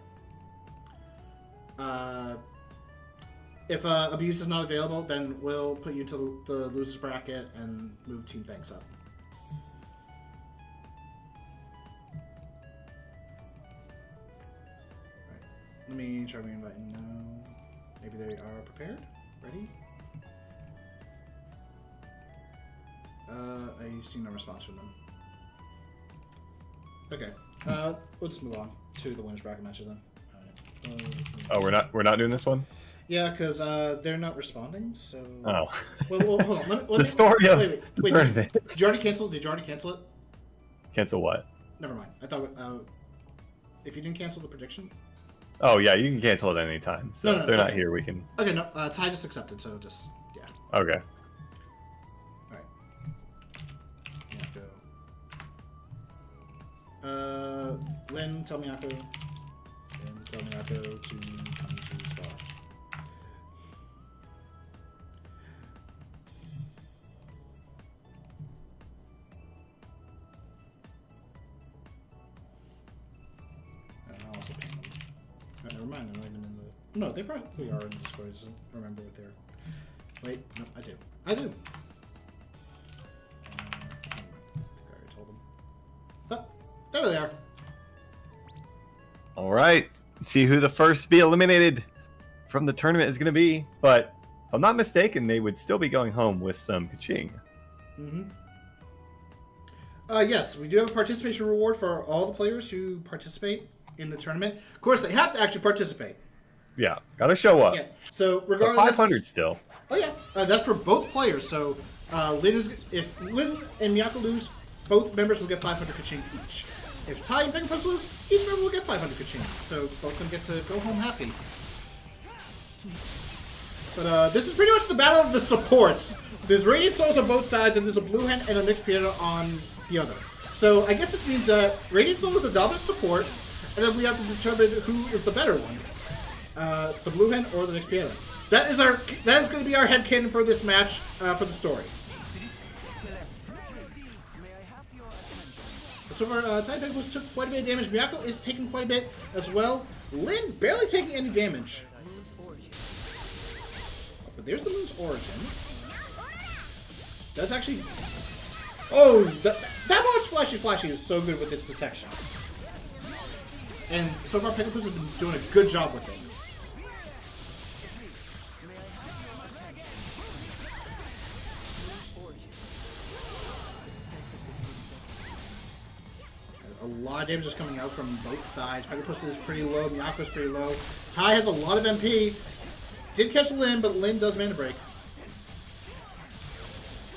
if abuse is not available, then we'll put you to the losers bracket and move Team Thanks up. Right. Let me try reinviting now. Maybe they are prepared, ready. I see no response from them. Okay, we'll just move on to the winners bracket matches then. Oh, we're not doing this one. Yeah, because they're not responding. So. Oh. Well, hold on. Let the me, story of wait. Did you already cancel? Did you already cancel it? Cancel what? Never mind. I thought if you didn't cancel the prediction. Oh yeah, you can cancel it any time. So No, if they're okay. not here, we can. Okay, no. Ty just accepted, so just yeah. Okay. Lynn, tell Mako. And tell Mako to come to the star. And I'll also ping them. Oh, never mind, I'm not even in the... No, they probably are in the Discord. I just don't remember what they're... Wait, no, I do. I do! I think I already told them. Oh, there they are. All right. See who the first to be eliminated from the tournament is going to be. But if I'm not mistaken, they would still be going home with some kaching. Mm-hmm. Yes, we do have a participation reward for all the players who participate in the tournament. Of course, they have to actually participate. Yeah, gotta show up. Yeah. So But regardless, 500 still. Oh yeah, that's for both players. So if Lynn and Mako lose, both members will get 500 kaching each. If Ty and Pegglepus lose, each member will get 500 kaching. So both of them get to go home happy. But this is pretty much the battle of the supports. There's Radiant Souls on both sides, and there's a Blue Hen and a Mixed Piano on the other. So I guess this means that Radiant Soul is the dominant support, and then we have to determine who is the better one. The Blue Hen or the Mixed Piano. That is going to be our headcanon for this match, for the story. So far, Ty Pegglepus took quite a bit of damage. Mako is taking quite a bit as well. Lynn barely taking any damage. But there's the moon's origin. That's actually... Oh, that launch Splashy is so good with its detection. And so far, Pegglepus has been doing a good job with it. A lot of damage is coming out from both sides. Pegglepus is pretty low. Mako is pretty low. Ty has a lot of MP. Did catch Lynn, but Lynn does mana break.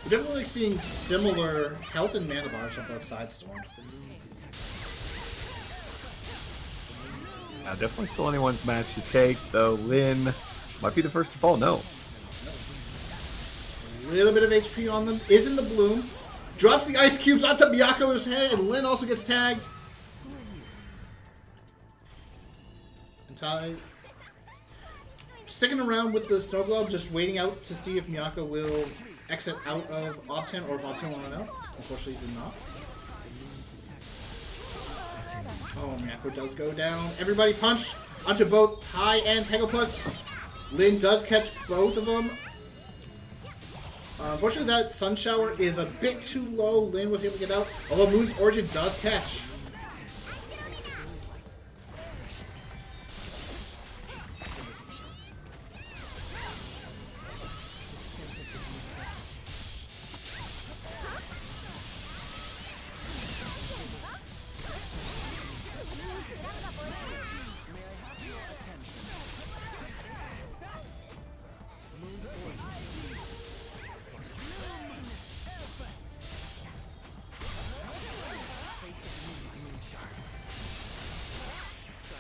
We're definitely seeing similar health and mana bars on both sides, Storm. Yeah, definitely still anyone's match to take, though Lynn might be the first to fall. No. A little bit of HP on them. Is in the bloom. Drops the ice cubes onto Miyako's head, and Lynn also gets tagged. And Tai sticking around with the snow globe, just waiting out to see if Miyako will exit out of Op 10 or if Op 10 will run out. Unfortunately, he did not. Oh, Mako does go down. Everybody punch onto both Tai and Pegglepus. Lynn does catch both of them. Unfortunately, that Sun Shower is a bit too low. Lynn was able to get out, although Moon's Origin does catch.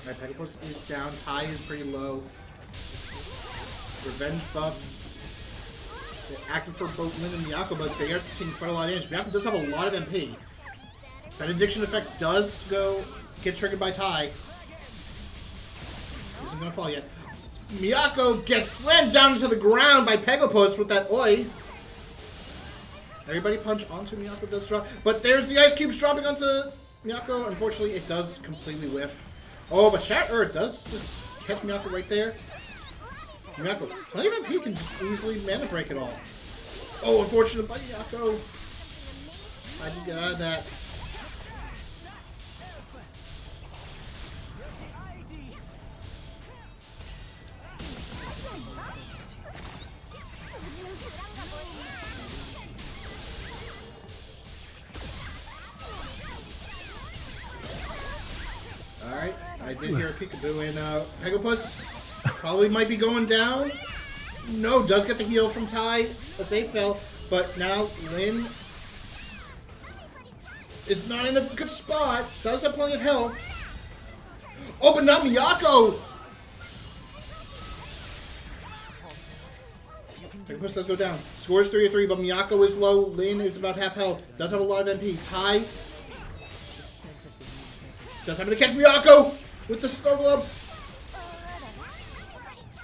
Alright, Pegglepus is down. Tai is pretty low. Revenge buff. They're active for both Lynn and Miyako, but they are taking quite a lot of damage. Miyako does have a lot of MP. Benediction effect does get triggered by Tai. Isn't gonna fall yet. Miyako gets slammed down into the ground by Pegglepus with that oi. Everybody punch onto Miyako does drop. But there's the ice cubes dropping onto Miyako. Unfortunately, it does completely whiff. Oh, but Shatter does just catch Miyako right there. Miyako, plenty of MP, can just easily mana break it all. Oh, unfortunate by Miyako. I did get out of that. Alright, I did hear a peekaboo, and Pegglepus probably might be going down. No, does get the heal from Tai. A safe fell, but now Lynn is not in a good spot. Does have plenty of health. Oh, but not Miyako! Pegglepus does go down. Scores 3-3, but Miyako is low. Lynn is about half health. Does have a lot of MP. Tai does happen to catch Miyako with the snow globe.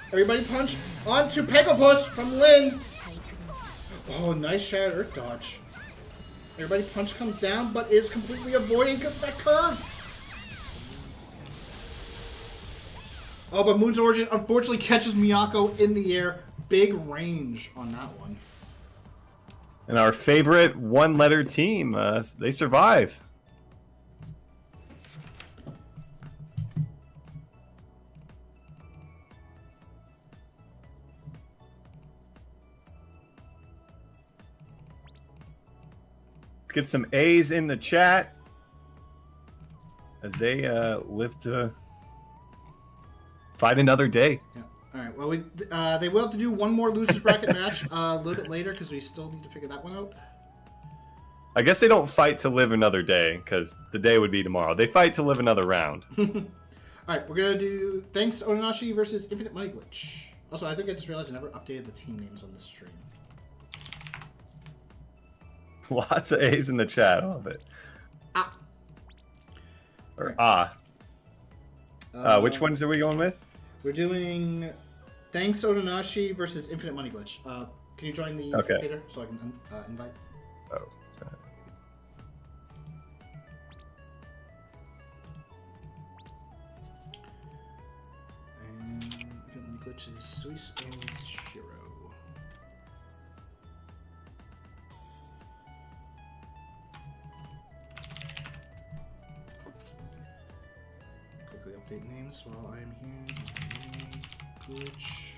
Everybody punch onto Pegglepus from Lynn. Oh, nice Shattered Earth dodge. Everybody punch comes down, but is completely avoiding because of that curve. Oh, but Moon's Origin unfortunately catches Miyako in the air. Big range on that one. And our favorite one-letter team, they survive. Get some A's in the chat as they live to fight another day. Yeah. All right. Well, they will have to do one more losers bracket match a little bit later because we still need to figure that one out. I guess they don't fight to live another day because the day would be tomorrow. They fight to live another round. All right, we're gonna do Thanks Ononashi versus Infinite Money Glitch. Also, I think I just realized I never updated the team names on this stream. Lots of A's in the chat. I love it. Ah. Or which ones are we going with? We're doing Thanks Ononashi versus Infinite Money Glitch. Can you join the spectator so I can invite? Oh. And Infinite Money Glitch is Suis and Shiro. Quickly update names while I am here. Glitch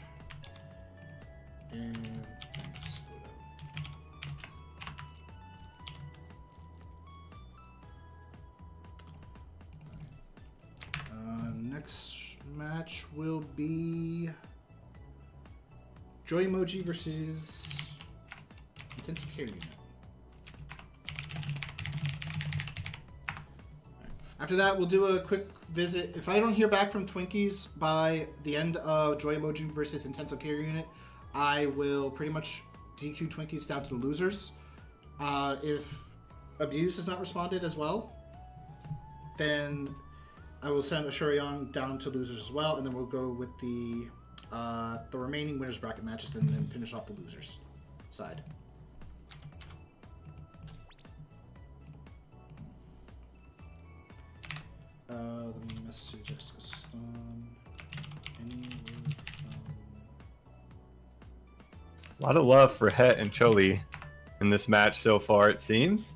and thanks. Next match will be Joy Emoji versus Intensive Care Unit. After that, we'll do a quick visit. If I don't hear back from Twinkies by the end of Joy Emoji versus Intensive Care Unit, I will pretty much DQ Twinkies down to the losers. If Abuse has not responded as well, then I will send a Shurion down to losers as well, and then we'll go with the remaining winners bracket matches, and then finish off the losers side. Let me message Jessica Stone. A lot of love for Het and Choli in this match so far, it seems.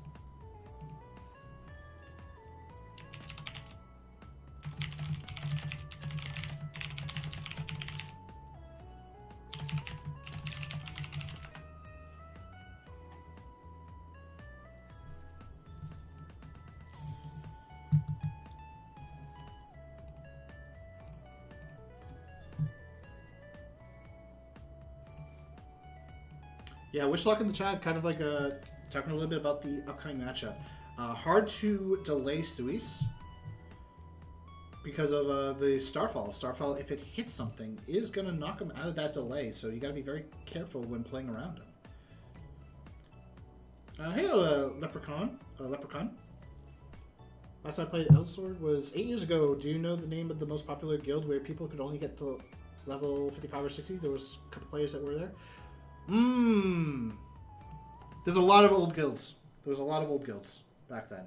Yeah, wish luck in the chat. Kind of like talking a little bit about the upcoming matchup. Hard to delay Suis because of the Starfall. Starfall, if it hits something, is going to knock him out of that delay. So you got to be very careful when playing around him. Hey, Leprechaun. Last time I played Elsword was 8 years ago. Do you know the name of the most popular guild where people could only get to level 55 or 60? There was a couple players that were there. There's a lot of old guilds. There was a lot of old guilds back then.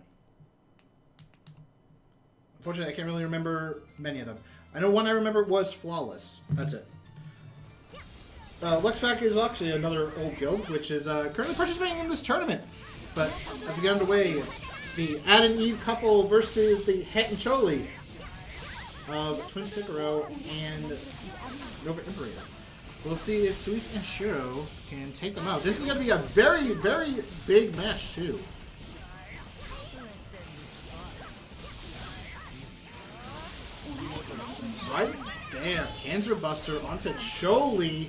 Unfortunately, I can't really remember many of them. I know one I remember was Flawless. That's it. Lux Factor is actually another old guild, which is currently participating in this tournament. But as we get underway, the Ad and Eve couple versus the Het and Choli of Twins Picaro and Nova Imperator. We'll see if Suis and Shiro can take them out. This is going to be a very, very big match, too. Right? Damn. Panzer Buster onto Choli.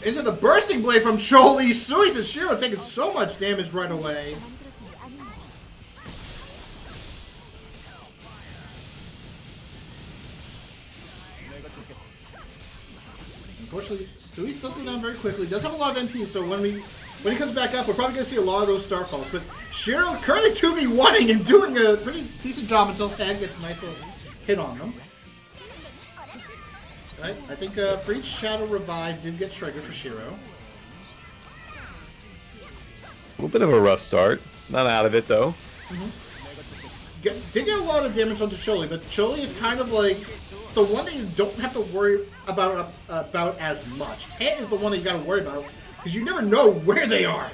Into the Bursting Blade from Choli. Suis and Shiro taking so much damage right away. Unfortunately, Suis does go down very quickly. Does have a lot of MP, so when he comes back up, we're probably going to see a lot of those Starfalls. But Shiro currently 2v1ing and doing a pretty decent job until Head gets a nice little hit on them. Right? I think Breach Shadow Revive did get triggered for Shiro. A little bit of a rough start. Not out of it, though. Did get a lot of damage onto Choli, but Choli is kind of like the one that you don't have to worry about as much. Het is the one that you got to worry about because you never know where they are.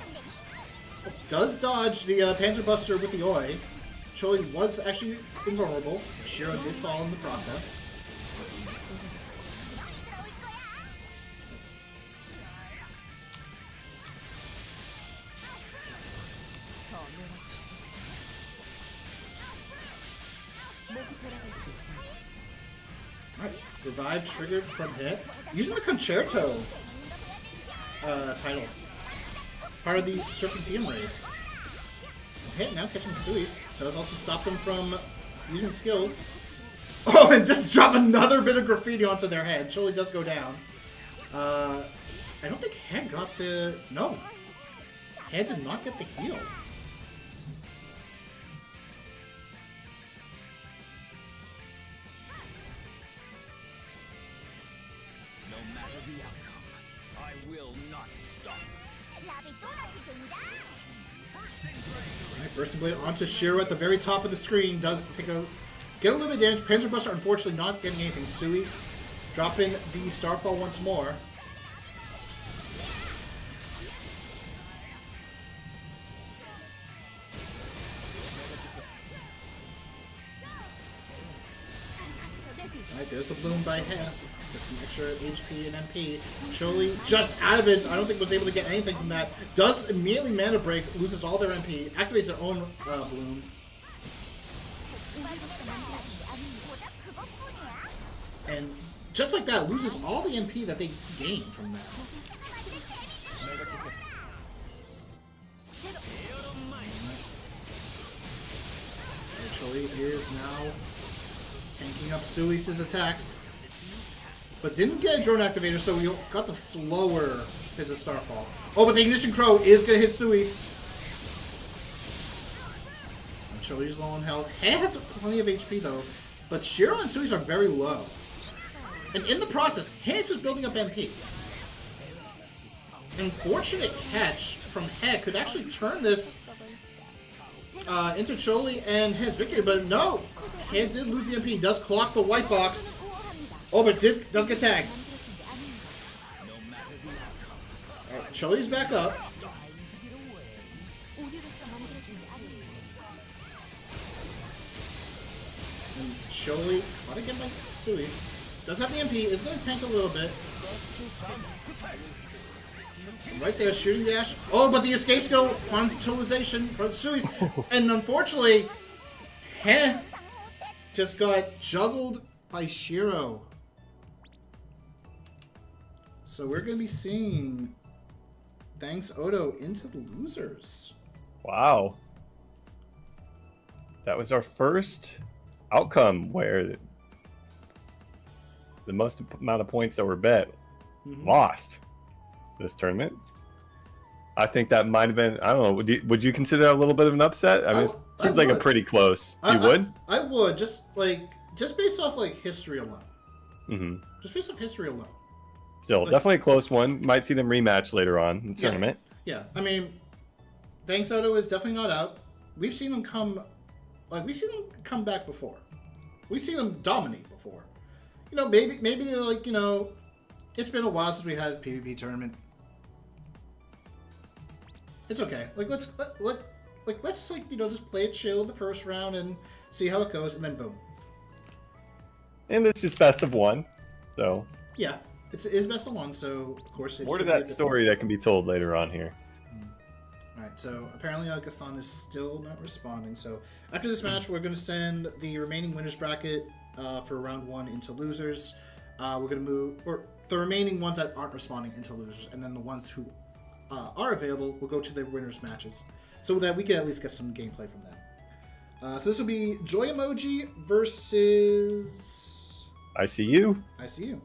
Does dodge the Panzer Buster with the Oi. Choli was actually invulnerable. Shiro did fall in the process. Alright, revive triggered from Het. Using the Concerto title. Part of the Serpentium raid. Het now catching Suis. Does also stop them from using skills. Oh, and this drop another bit of graffiti onto their head. Choli does go down. I don't think Het got the... No. Het did not get the heal. Bursting Blade onto Shiro at the very top of the screen. Does get a little bit of damage. Panzer Buster unfortunately not getting anything. Suis dropping the Starfall once more. Alright, there's the bloom by Het. Get some extra HP and MP. Choli just out of it. I don't think was able to get anything from that. Does immediately mana break, loses all their MP, activates their own bloom. And just like that, loses all the MP that they gained from that. Choli is now tanking up Suis' attack. But didn't get a drone activator, so we got the slower hits of Starfall. Oh, but the Ignition Crow is going to hit Suis. Chili's low on health. Head has plenty of HP though, but Shiro and Sui's are very low. And in the process, Head's just building up MP. Unfortunate catch from Head could actually turn this into Choli and Head's victory, but no! Head did lose the MP, does clock the white box. Oh, but this does get tagged. Alright, Choli's back up. And Choli, want to get my Sui's. Does have the MP, is going to tank a little bit. Right there, shooting dash. Oh, but the escapes go on utilization from Sui's. And unfortunately, Heh just got juggled by Shiro. So we're going to be seeing Thanks Odo into the losers. Wow. That was our first outcome where the most amount of points that were bet lost this tournament. I think that might have been, I don't know, would you consider that a little bit of an upset? I mean, it seems like a pretty close. You would? I would, just based off like history alone. Mm-hmm. Just based off history alone. Still, like, definitely a close one. Might see them rematch later on in the tournament. Yeah, I mean, Thanks Odo is definitely not out. We've seen them come back before. We've seen them dominate before. You know, maybe they're like, you know, it's been a while since we had a PvP tournament. It's okay. Like let's you know, just play it chill the first round and see how it goes, and then boom. And it's just best of one, so. Yeah, it is best of one, so of course. More to that story that can be told later on here. All right, so apparently Gaston is still not responding. So after this match, we're going to send the remaining winners bracket for round 1 into losers. We're going to move, or the remaining ones that aren't responding into losers, and then the ones who are available will go to the winners matches, so that we can at least get some gameplay from them. So this will be Joy Emoji versus ICU. ICU.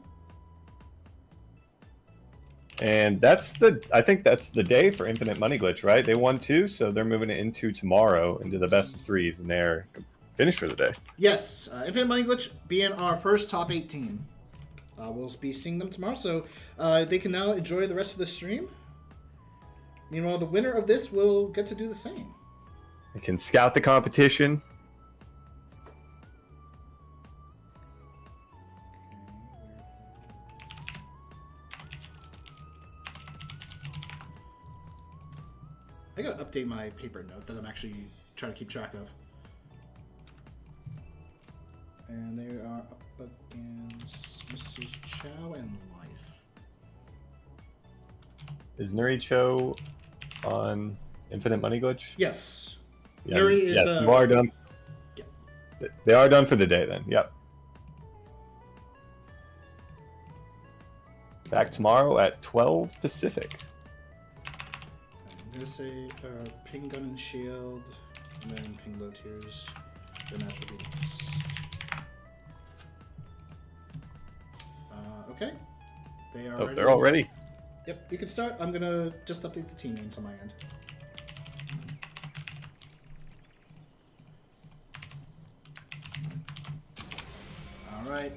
And I think that's the day for Infinite Money Glitch, right? They won 2, so they're moving it into tomorrow, into the best of 3s, and they're finished for the day. Yes, Infinite Money Glitch being our first top 8 team. We'll be seeing them tomorrow, so they can now enjoy the rest of the stream. Meanwhile, the winner of this will get to do the same. They can scout the competition. I gotta update my paper note that I'm actually trying to keep track of. And they are up against Mrs. Chow and Life. Is Nuri Cho on Infinite Money Glitch? Yes. Yeah, Nuri is... Yes, you are done. Yeah. They are done for the day then, yep. Back tomorrow at 12 Pacific. I'm gonna say Ping Gun and Shield, and then Ping Low Tiers, their natural beatings. Okay. They are. Oh, they're all ready. Yep, you can start. I'm gonna just update the team names on my end. All right.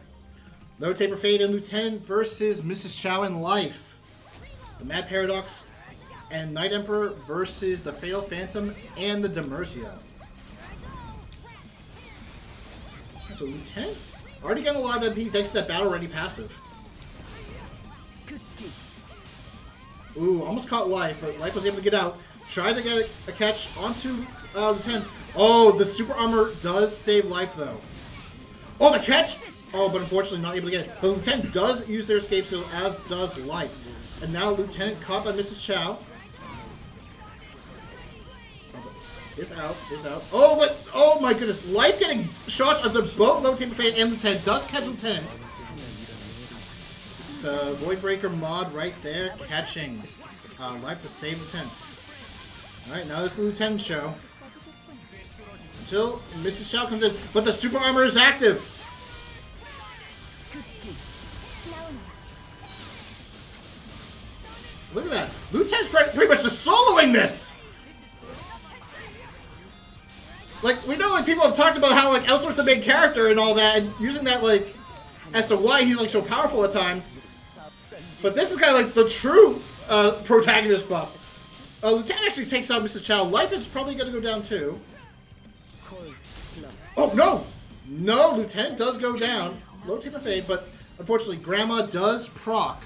Low Taper Fade and Lieutenant versus Mrs. Chow and Life. The Mad Paradox and Night Emperor versus the Fatal Phantom and the Demersia. So Lieutenant already getting a lot of MP thanks to that Battle Ready passive. Ooh, almost caught Life, but Life was able to get out. Tried to get a catch onto Lieutenant. Oh, the Super Armor does save Life, though. Oh, the catch! Oh, but unfortunately not able to get it. The Lieutenant does use their escape skill, as does Life. And now Lieutenant caught by Mrs. Chow. Is out. Oh, but, oh my goodness. Life getting shots at the both Low Taper Fade and Lieutenant. Does catch Lieutenant. The Void Breaker mod right there, catching Life to save Lieutenant. Alright, now this is the Lieutenant show. Until Mrs. Chow comes in, but the Super Armor is active! Look at that. Lieutenant's pretty much just soloing this! Like, we know, like, people have talked about how, like, Elsword's the main character and all that, and using that, like, as to why he's, like, so powerful at times. But this is kind of, like, the true protagonist buff. Lieutenant actually takes out Mrs. Chow. Life is probably going to go down, too. Oh, no! No, Lieutenant does go down. Low taper fade, but unfortunately, Grandma does proc.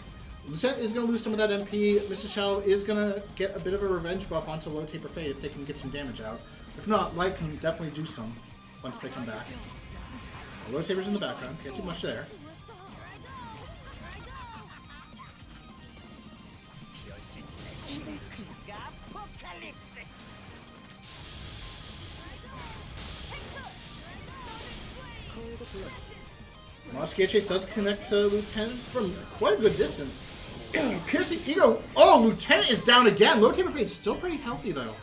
Lieutenant is going to lose some of that MP. Mrs. Chow is going to get a bit of a revenge buff onto low taper fade if they can get some damage out. If not, Light can definitely do some once they come back. Low taper's in the background. Can't do much there. Moscow Chase does connect to Lieutenant from quite a good distance. Piercing Ego. Oh, Lieutenant is down again. Low taper fade's still pretty healthy though.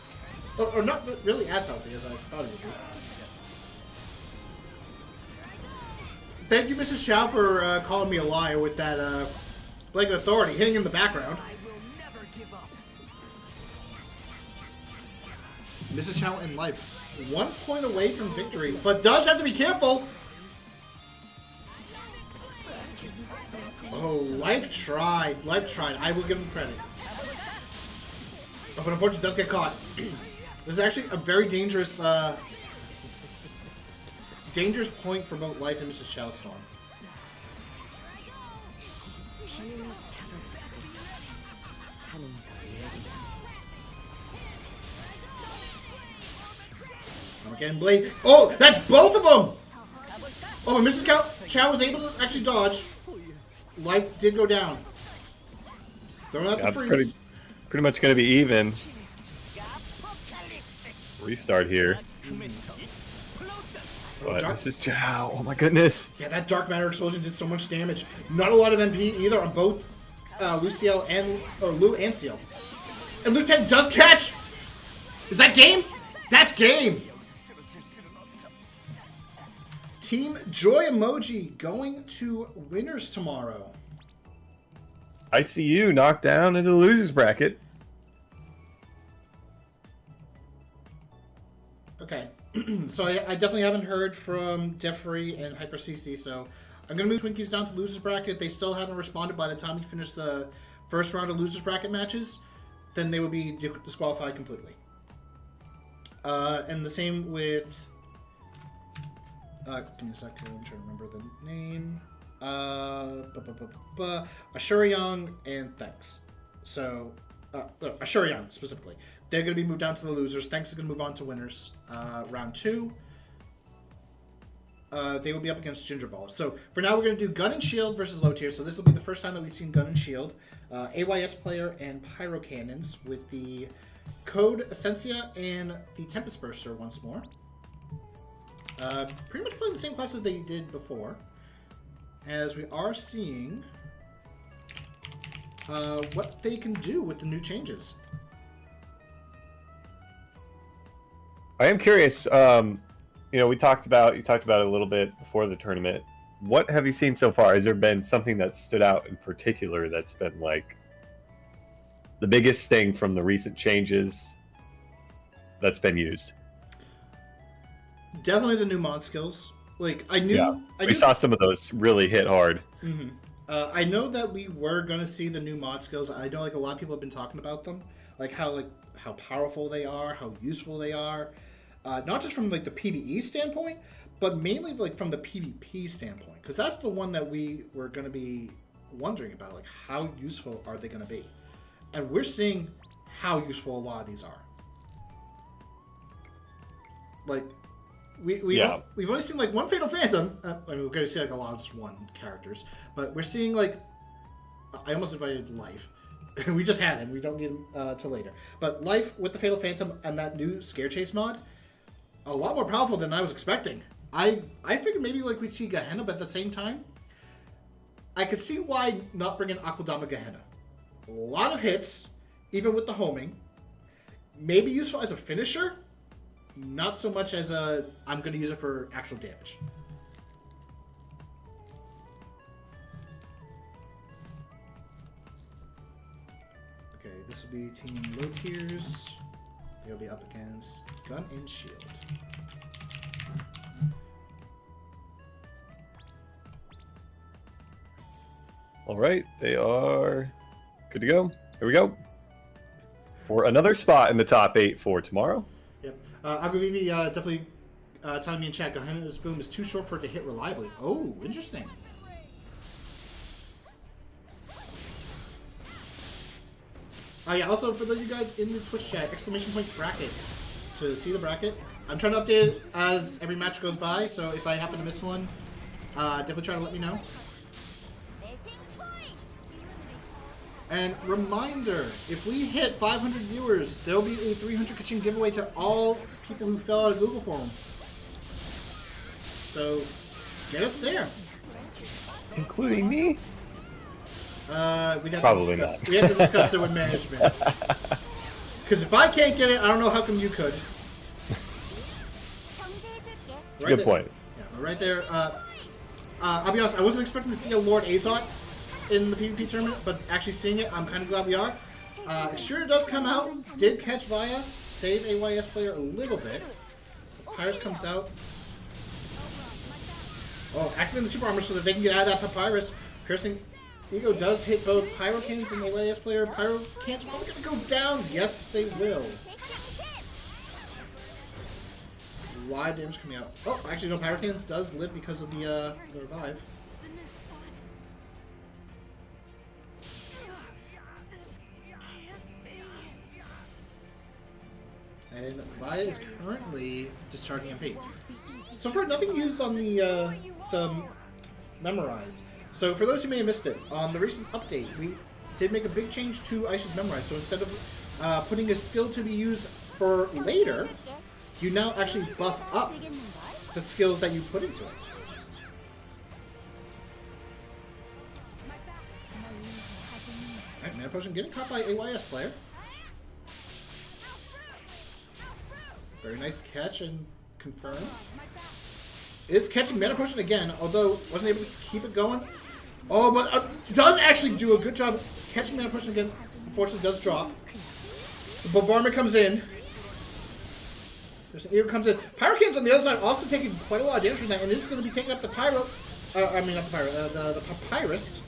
Or not really as healthy as I thought it would be. Thank you, Mrs. Chow, for calling me a liar with that Blade of Authority hitting in the background. Mrs. Chow in life. 1 point away from victory, but does have to be careful. Oh, Life tried. Life tried. I will give him credit. Oh, but unfortunately, does get caught. This is actually a very dangerous, dangerous point for both Life and Mrs. Chow's Storm. Again, Blade. Oh, that's both of them! Oh, and Mrs. Chow was able to actually dodge. Life did go down. Throwing out the freeze. Pretty much going to be even. Restart here. But Mrs. Chow, oh my goodness. Yeah, that Dark Matter explosion did so much damage. Not a lot of MP either on both Lou and Ciel. And Lieutenant does catch! Is that game? That's game! Team Joy Emoji going to winners tomorrow. ICU knocked down into the losers bracket. Okay, so I definitely haven't heard from Jeffrey and Hyper CC, so I'm going to move Twinkies down to losers bracket. They still haven't responded by the time we finish the first round of losers bracket matches. Then they will be disqualified completely. And the same with... give me a second, I'm trying to remember the name. Ashuriang and Thanks. So, Ashuriang specifically. They're going to be moved down to the losers. Thanks is going to move on to winners. Round 2. They will be up against Gingerball. So, for now, we're going to do Gun and Shield versus Low Tier. So, this will be the first time that we've seen Gun and Shield. AYS player and Pyro Cannons with the Code Essentia and the Tempest Burster once more. Pretty much playing the same class as they did before, as we are seeing what they can do with the new changes. I am curious. You know, you talked about it a little bit before the tournament. What have you seen so far? Has there been something that stood out in particular that's been like the biggest thing from the recent changes that's been used? Definitely the new mod skills. Like, we saw some of those really hit hard. Mm-hmm. I know that we were going to see the new mod skills. I know, like, a lot of people have been talking about them. Like, how powerful they are, how useful they are. Not just from, like, the PvE standpoint, but mainly, like, from the PvP standpoint. Because that's the one that we were going to be wondering about. Like, how useful are they going to be? And we're seeing how useful a lot of these are. Like... We've only seen like one Fatal Phantom. I mean, we're going to see like a lot of just one characters, but we're seeing like I almost invited Life. We just had him. We don't need him till later. But Life with the Fatal Phantom and that new Scare Chase mod, a lot more powerful than I was expecting. I figured maybe like we'd see Gehenna, but at the same time, I could see why not bring in Akudama Gehenna. A lot of hits, even with the homing. Maybe useful as a finisher. Not so much as I'm going to use it for actual damage. Okay, this will be Team Low Tiers He'll be up against Gun and Shield. All right, they are good to go. Here we go. For another spot in the top 8 for tomorrow. Yep. Aguvivi definitely telling me in chat, Gehenna's Boom is too short for it to hit reliably. Oh, interesting. Yeah, also for those of you guys in the Twitch chat, exclamation point bracket to see the bracket. I'm trying to update it as every match goes by, so if I happen to miss one, definitely try to let me know. And reminder, if we hit 500 viewers, there'll be a 300 Kachin giveaway to all people who fill out a Google form. So, get us there. Including me? We'd have Probably to discuss, not. we have to discuss it with management. Because if I can't get it, I don't know how come you could. That's a good point. Yeah, right there. I'll be honest, I wasn't expecting to see a Lord Azot in the PvP tournament, but actually seeing it, I'm kind of glad we are. Exterior does come out, did catch Vaya, save AYS player a little bit. Papyrus comes out. Oh, activating the super armor so that they can get out of that Papyrus. Piercing Ego does hit both Pyrocans and AYS player. Pyrocans are probably going to go down. Yes, they will. Wide damage coming out. Oh, actually no, Pyrocans does live because of the revive. And Vaya is currently discharging MP. So far, nothing used on the Memorize. So for those who may have missed it, on the recent update, we did make a big change to Aisha's Memorize. So instead of putting a skill to be used for later, you now actually buff up the skills that you put into it. Alright, Mana Potion getting caught by AYS player. Very nice catch and confirm. Is catching Mana Potion again, although wasn't able to keep it going. Oh, but does actually do a good job catching Mana Potion again. Unfortunately, does drop. The Bombardment comes in. There's an Eagle comes in. Pyrocans on the other side also taking quite a lot of damage from that, and this is going to be taking up the Pyro. I mean, not the Pyro, the Papyrus.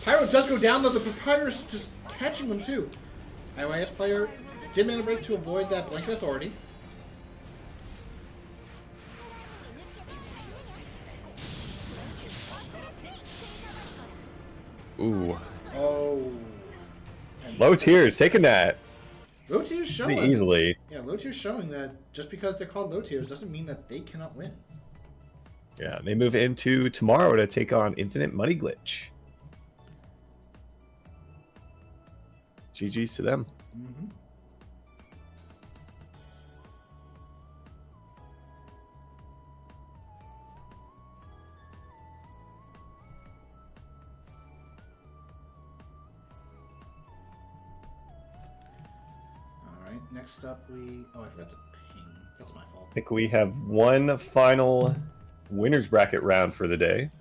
Pyro does go down, though the Papyrus just catching them too. IYS player did mana break to avoid that Blanket Authority. Ooh. Oh. Low tiers, taking that. Low tiers showing. Pretty easily. Yeah, low tiers showing that just because they're called low tiers doesn't mean that they cannot win. Yeah, they move into tomorrow to take on Infinite Money Glitch. GG's to them. Mm-hmm. Next up, oh, I forgot to ping. That's my fault. I think we have one final winner's bracket round for the day.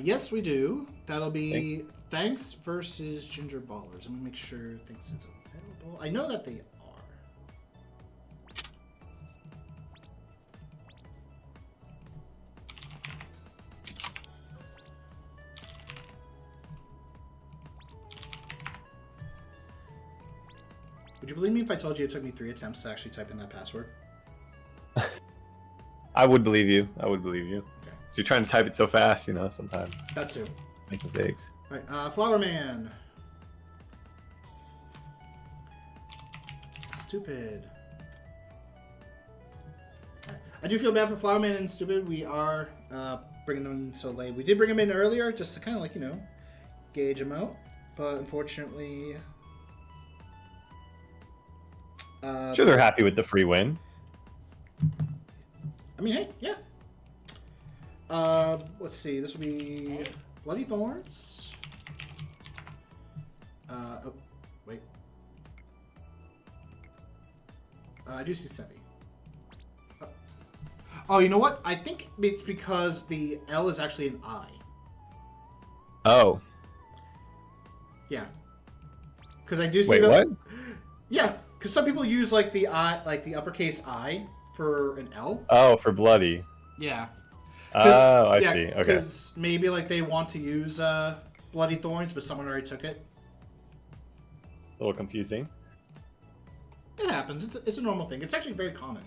Yes, we do. That'll be Thanks versus Ginger Ballers. I'm gonna make sure Thanks is available. I know that they are. Would you believe me if I told you it took me 3 attempts to actually type in that password? I would believe you. I would believe you. Okay. So you're trying to type it so fast, you know, sometimes. That too. Make mistakes. Alright, Flower Man. Stupid. Right. I do feel bad for Flower Man and Stupid. We are bringing them in so late. We did bring them in earlier just to kind of like, you know, gauge them out. But unfortunately... sure, they're happy with the free win. I mean, hey, yeah. Let's see. This will be Bloody Thorns. Oh, wait. I do see Sevi. Oh, you know what? I think it's because the L is actually an I. Oh. Yeah. Because I do see Wait, the... what? Yeah. Because some people use like the I, like the uppercase I for an L. Oh, for bloody. Yeah. Oh, I see. Okay. Because maybe like they want to use bloody thorns, but someone already took it. A little confusing. It happens. It's a normal thing. It's actually very common.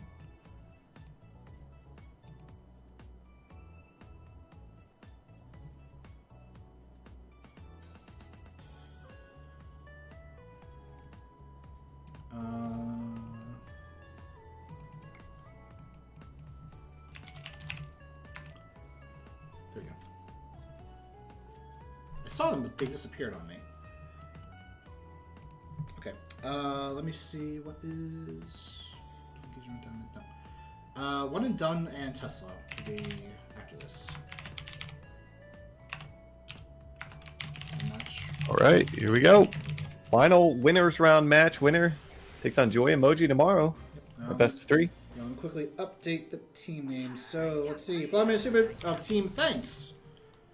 There we go. I saw them, but they disappeared on me. Okay. Let me see. What is... No. One and Done and Tesla will be after this. Match. All right, here we go. Final winners round match. Winner takes on Joy Emoji tomorrow. Our best of 3. Let me quickly update the team names. So let's see. Flowerman Super of Team Thanks.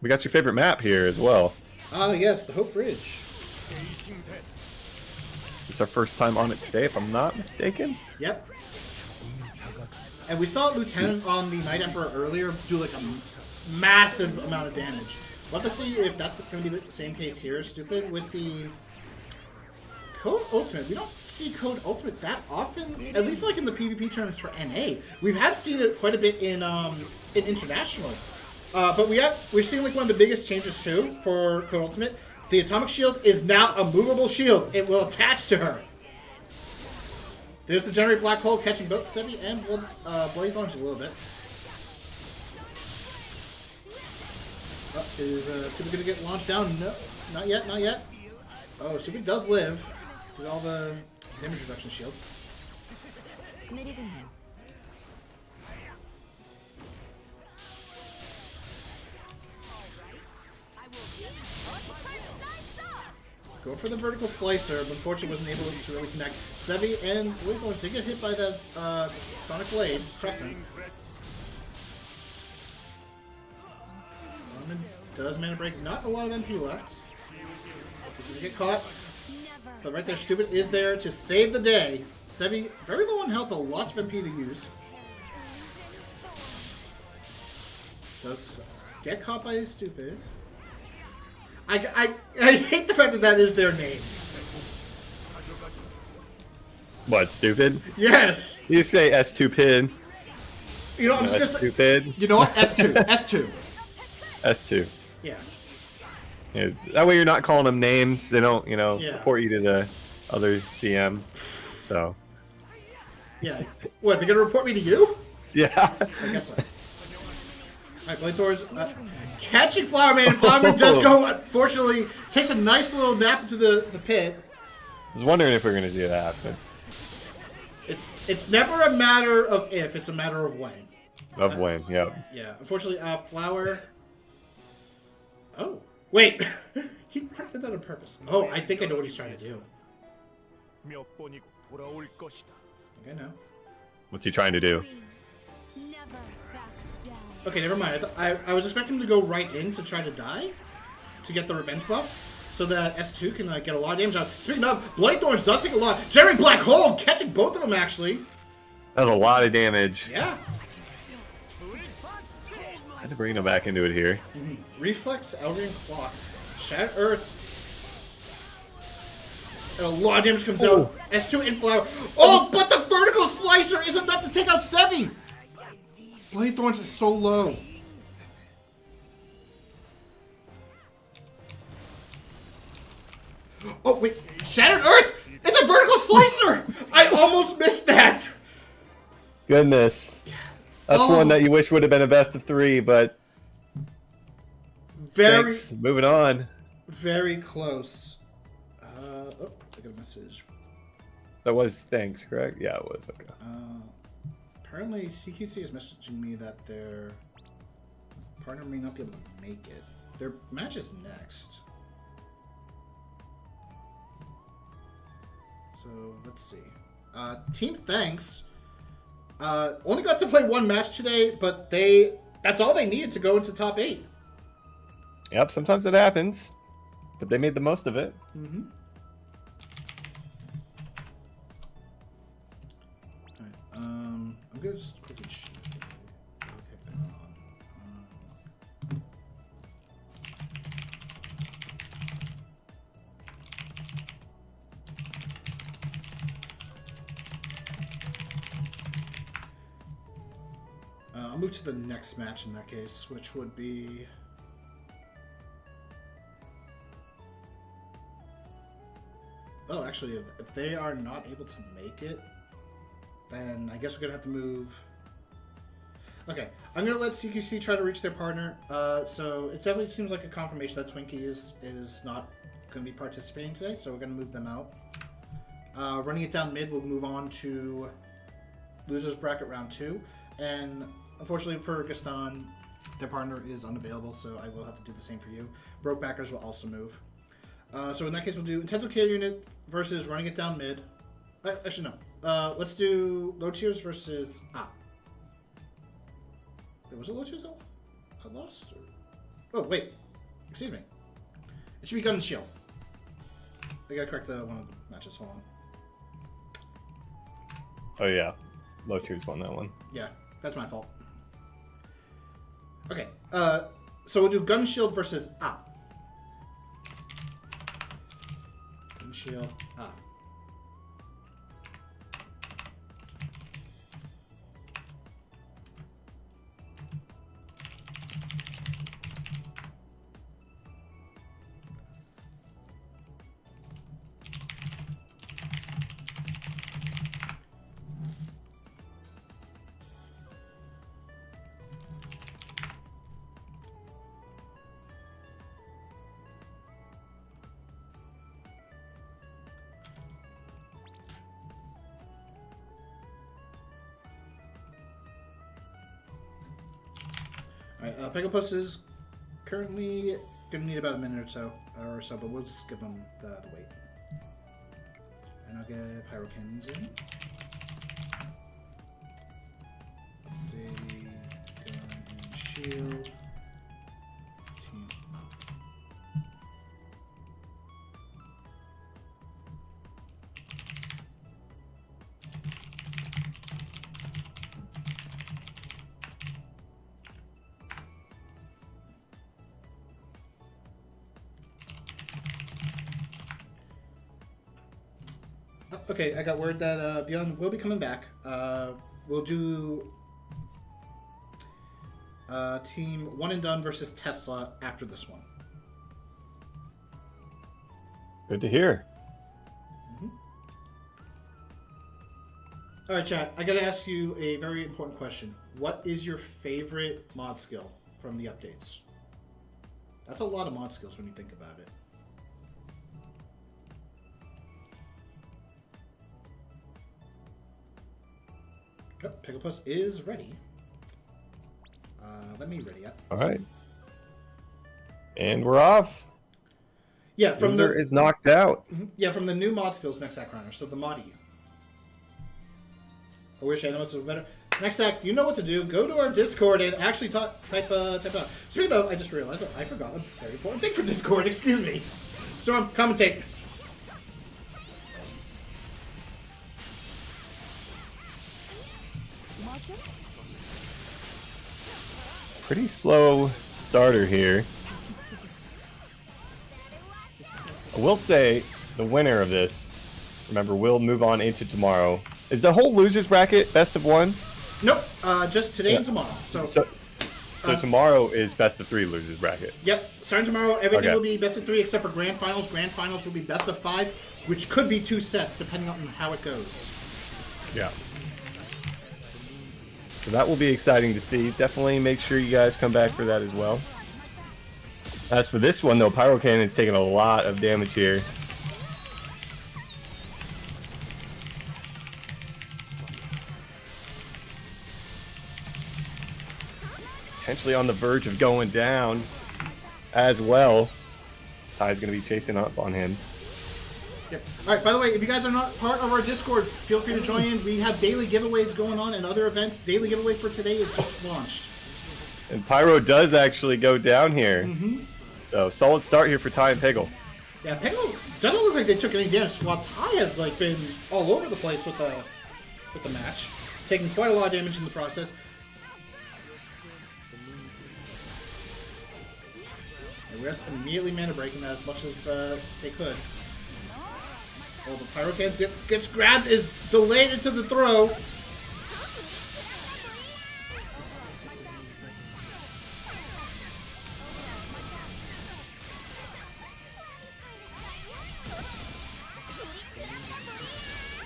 We got your favorite map here as well. Ah, yes, the Hope Bridge. This is our first time on it today, if I'm not mistaken. Yep. And we saw Lieutenant on the Night Emperor earlier do like a massive amount of damage. We'll have to see if that's going to be the same case here, stupid, with the Code Ultimate. We don't see Code Ultimate that often, at least like in the PvP tournaments for NA. We have seen it quite a bit in International. But we're seeing like one of the biggest changes too for Code Ultimate. The Atomic Shield is now a movable shield. It will attach to her. There's the Generate Black Hole catching both Sebi and Bloody Thorns a little bit. Oh, is Super going to get launched down? No, not yet, not yet. Oh, Super does live with all the damage reduction shields. Go for the vertical slicer, but unfortunately wasn't able to really connect. Sebi and Bloody Thorns did get hit by the Sonic Blade, Crescent. Does mana break, not a lot of MP left. He's gonna get caught. But right there, Stupid is there to save the day. Sebi, very low on health, but lots of MP to use. Does get caught by Stupid. I hate the fact that that is their name. What, Stupid? Yes! You say S2Pid. You know, I'm just gonna say... Stupid. You know what? S2. S2. S2. Yeah. Yeah, that way you're not calling them names. They don't, Yeah. report you to the other CM. So. Yeah. What, they're gonna report me to you? Yeah. I guess so. Alright, Blade Thorns catching Flowerman. Flowerman does go, unfortunately, takes a nice little nap into the pit. I was wondering if we were going to do that, but... It's never a matter of if, it's a matter of when. Of when, yeah. Yeah, unfortunately, Flower... Oh, wait! He did that on purpose. Oh, I think I know what he's trying to do. Okay, now. What's he trying to do? Okay, never mind. I was expecting him to go right in to try to die, to get the revenge buff, so that S2 can get a lot of damage out. Speaking of, Blade Thorns does take a lot. Generate Black Hole, catching both of them actually. That was a lot of damage. Yeah. I had to bring him back into it here. Reflex, Elrian Clock, Shattered Earth. And a lot of damage comes out. S2 in Flower. Oh, but the vertical slicer is enough to take out Sebi. Bloody Thorns is so low. Oh, wait. Shattered Earth! It's a vertical slicer! I almost missed that! Goodness. That's one that you wish would have been a best of 3, but... Very... Thanks. Moving on. Very close. Oh, I got a message. That was thanks, correct? Yeah, it was. Okay. Apparently, CQC is messaging me that their partner may not be able to make it. Their match is next. So, let's see. Team Thanks only got to play one match today, but that's all they needed to go into top 8. Yep, sometimes it happens, but they made the most of it. Mm-hmm. I'm gonna just quickly check. Okay, hang on. I'll move to the next match in that case, which would be... Oh, actually, if they are not able to make it, then I guess we're going to have to move... Okay, I'm going to let CQC try to reach their partner. So it definitely seems like a confirmation that Twinkies is not going to be participating today, so we're going to move them out. Running it down mid, we'll move on to Losers Bracket Round 2. And unfortunately for Gaston, their partner is unavailable, so I will have to do the same for you. Brokebackers will also move. So in that case, we'll do Intensive Care Unit versus Running It Down Mid. Actually, no. Let's do Low Tiers versus... Wait, was it Low Tiers I lost? Or... Oh, wait. Excuse me. It should be Gun and Shield. I gotta correct one of the matches. Hold on. Oh, yeah. Low Tiers won that one. Yeah, that's my fault. Okay. So we'll do Gun Shield versus Gun Shield, Alright, Pegglepus is currently going to need about a minute or so, but we'll just give him the wait. And I'll get Pyrokins in. Update, gun, and shield. Team up. Okay, I got word that Beyond will be coming back. We'll do Team One and Done versus Tesla after this one. Good to hear. All right, chat. I gotta ask you a very important question. What is your favorite mod skill from the updates? That's a lot of mod skills when you think about it. Yep, Pegglepus is ready. Let me ready up. All right. And we're off. Yeah, from Loser is knocked out. Yeah, from the new mod skills next act runner. So the mod E. I wish Animus was better. Next act, you know what to do. Go to our Discord and actually type out. Speaking of, I just realized that I forgot a very important thing for Discord. Excuse me. Storm, commentate. Pretty slow starter here. I will say the winner of this, remember, will move on into tomorrow. Is the whole losers bracket best of one? Nope, just today and tomorrow. So tomorrow is best of 3 losers bracket. Yep, starting tomorrow, everything will be best of 3 except for grand finals. Grand finals will be best of 5, which could be 2 sets depending on how it goes. Yeah. So that will be exciting to see. Definitely make sure you guys come back for that as well. As for this one, though, Pyro Cannon's taking a lot of damage here. Potentially on the verge of going down as well. Ty's going to be chasing up on him. Yep. Alright, by the way, if you guys are not part of our Discord, feel free to join in. We have daily giveaways going on and other events. Daily giveaway for today is just launched. And Pyro does actually go down here. So, solid start here for Ty and Peggle. Yeah, Peggle doesn't look like they took any damage, while Ty has been all over the place with the match. taking quite a lot of damage in the process. And we're just immediately mana breaking that as much as they could. Oh, the Pyrocans gets grabbed, is delayed into the throw.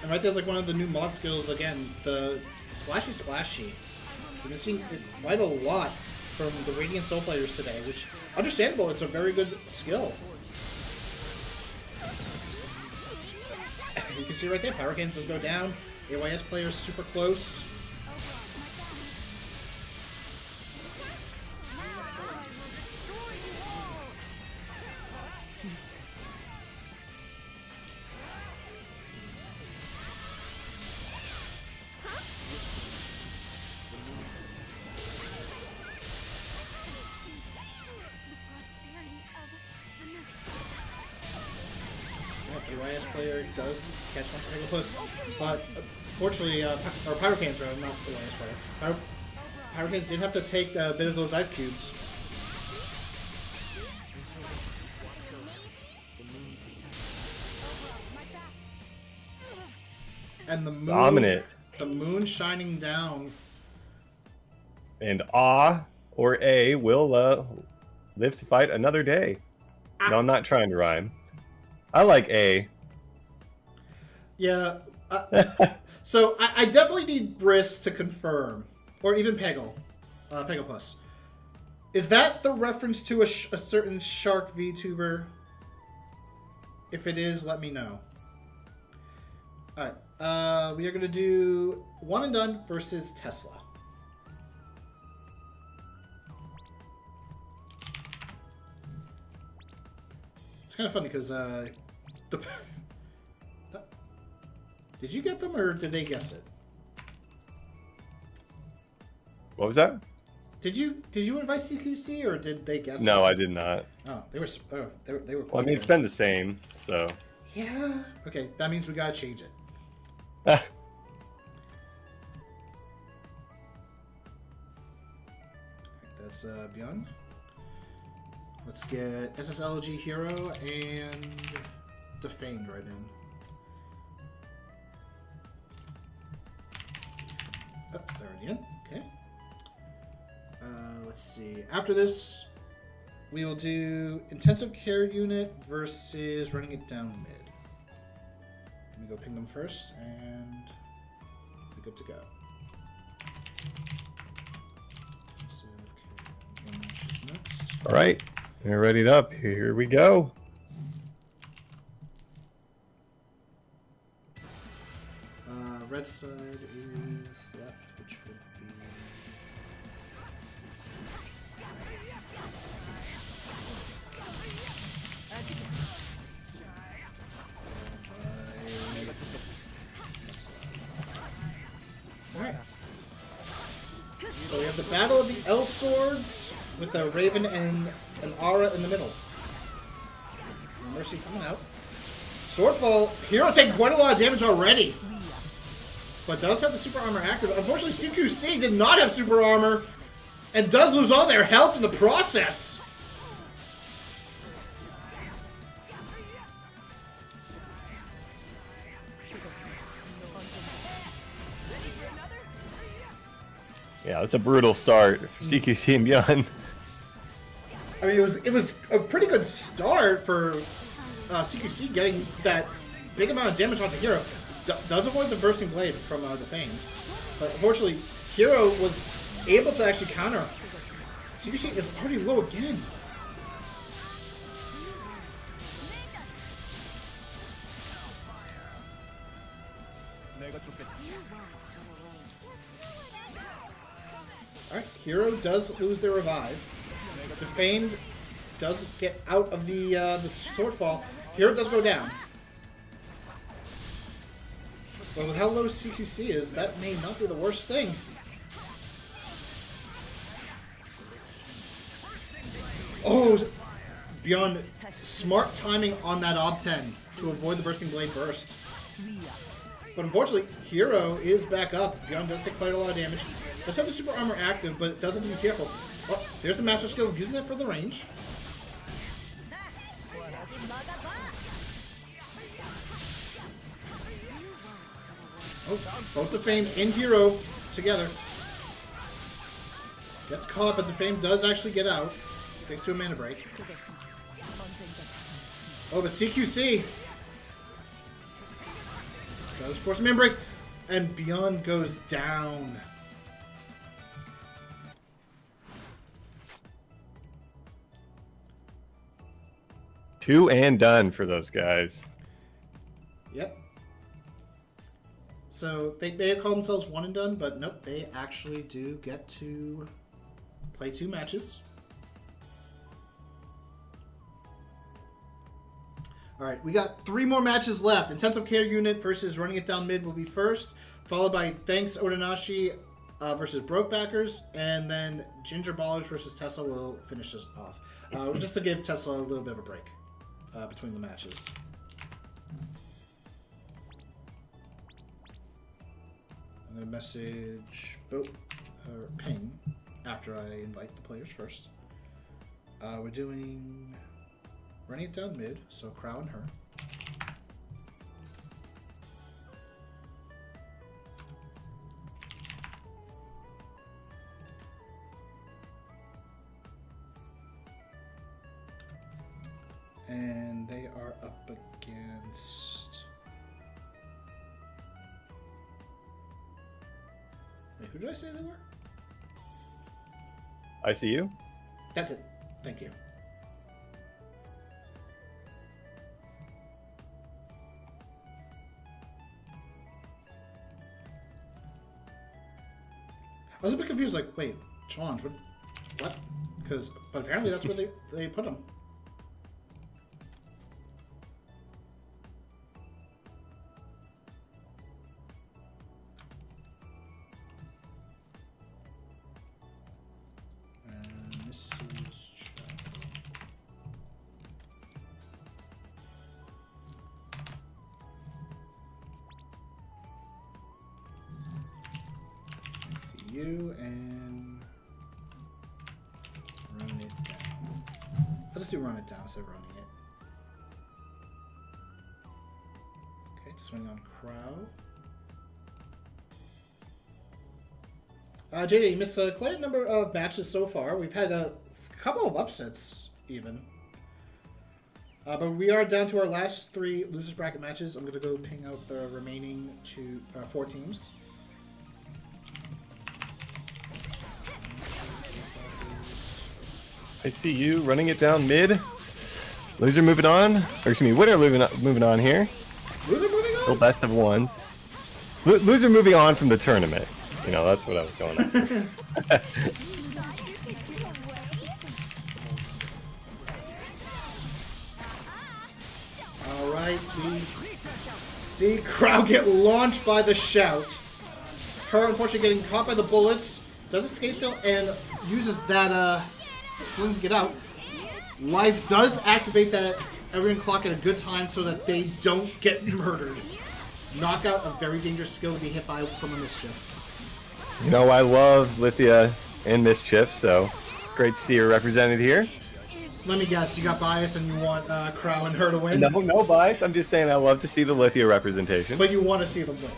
And right there's like one of the new mod skills again, the Splashy Splashy. We've been seeing it quite a lot from the Radiant Soul players today, which, understandable, it's a very good skill. You can see right there, Pyrocans does go down. AYS players super close. AYS player does catch one Pegglepus, but unfortunately, or Pyrocans are not AYS player. Pyrocans did have to take a bit of those ice cubes. And the moon, dominant. The moon shining down. And or A will live to fight another day. No, I'm not trying to rhyme. I like A. Yeah. So I definitely need Briss to confirm, or even Pegglepus. Is that the reference to a certain Shark VTuber? If it is, let me know. All right. We are gonna do One and Done versus Tesla. It's kind of funny because did you get them or did they guess it? What was that? Did you invite CQC or did they guess it? No, I did not. Oh, they were. They were. Well, I mean, it's been the same, so. Yeah. Okay, that means we gotta change it. Ah. That's Beyond. Let's get SSLG Hero and Defamed right in. Oh, they're already in. Okay. Let's see. After this, we will do Intensive Care Unit versus Running It Down Mid. Let me go ping them first, and we're good to go. All right. They're readied up. Here we go. Red side is left, which would be... Alright. So we have the Battle of the Elswords with a Raven and an Aura in the middle. Mercy coming out. Swordfall, Hero taking quite a lot of damage already. But does have the super armor active. Unfortunately, CQC did not have super armor and does lose all their health in the process. Yeah, that's a brutal start for CQC and beyond. I mean, it was a pretty good start for CQC getting that big amount of damage onto Hero. Does avoid the Bursting Blade from Defamed. But unfortunately, Hero was able to actually counter. CQC is already low again. Alright, Hero does lose their revive. Defamed does get out of the swordfall. Hero does go down. But with how low CQC is, that may not be the worst thing. Oh, Beyond smart timing on that Ob 10 to avoid the Bursting Blade burst. But unfortunately, Hero is back up. Beyond does take quite a lot of damage. Does have the super armor active, but it doesn't be careful. Oh, there's the master skill, using it for the range. Oh, both Defame and Hero together. Gets caught, but Defame does actually get out. Thanks to a mana break. Oh, but CQC does force a mana break, and Beyond goes down. Two and done for those guys. Yep. So they may have called themselves one and done, but nope, they actually do get to play 2 matches. Alright, we got 3 more matches left. Intensive Care Unit versus Running It Down Mid will be first, followed by Thanks Odinashi versus Brokebackers, and then Ginger Ballers versus Tesla will finish us off. Just to give Tesla a little bit of a break between the matches. I'm going to message or ping after I invite the players first. We're doing Running It Down Mid, so Crow and her. And they are up against... Wait, who did I say they were? I see you. That's it. Thank you. I was a bit confused, like, wait, challenge, what? Because, but apparently that's where they put them. And this is you and run it down. I'll just do run it down instead of running it. Okay, just swing on Crow. JD, you missed quite a number of matches so far. We've had a couple of upsets, even. But we are down to our last 3 losers bracket matches. I'm going to go ping out the remaining 4 teams. I see you running it down mid. Loser moving on. Or excuse me, winner moving on here. Loser moving on? Still best of ones. Loser moving on from the tournament. You know, that's what I was going on. Alright, see Crow get launched by the shout. Her unfortunately getting caught by the bullets. Does escape still and uses that sling to get out. Life does activate that everyone clock at a good time so that they don't get murdered. Knockout, a very dangerous skill to be hit by from a mischief. You know, I love Lithia and Mischief, so great to see her represented here. Let me guess, you got bias and you want Crow and her to win? No bias. I'm just saying I love to see the Lithia representation. But you want to see them win.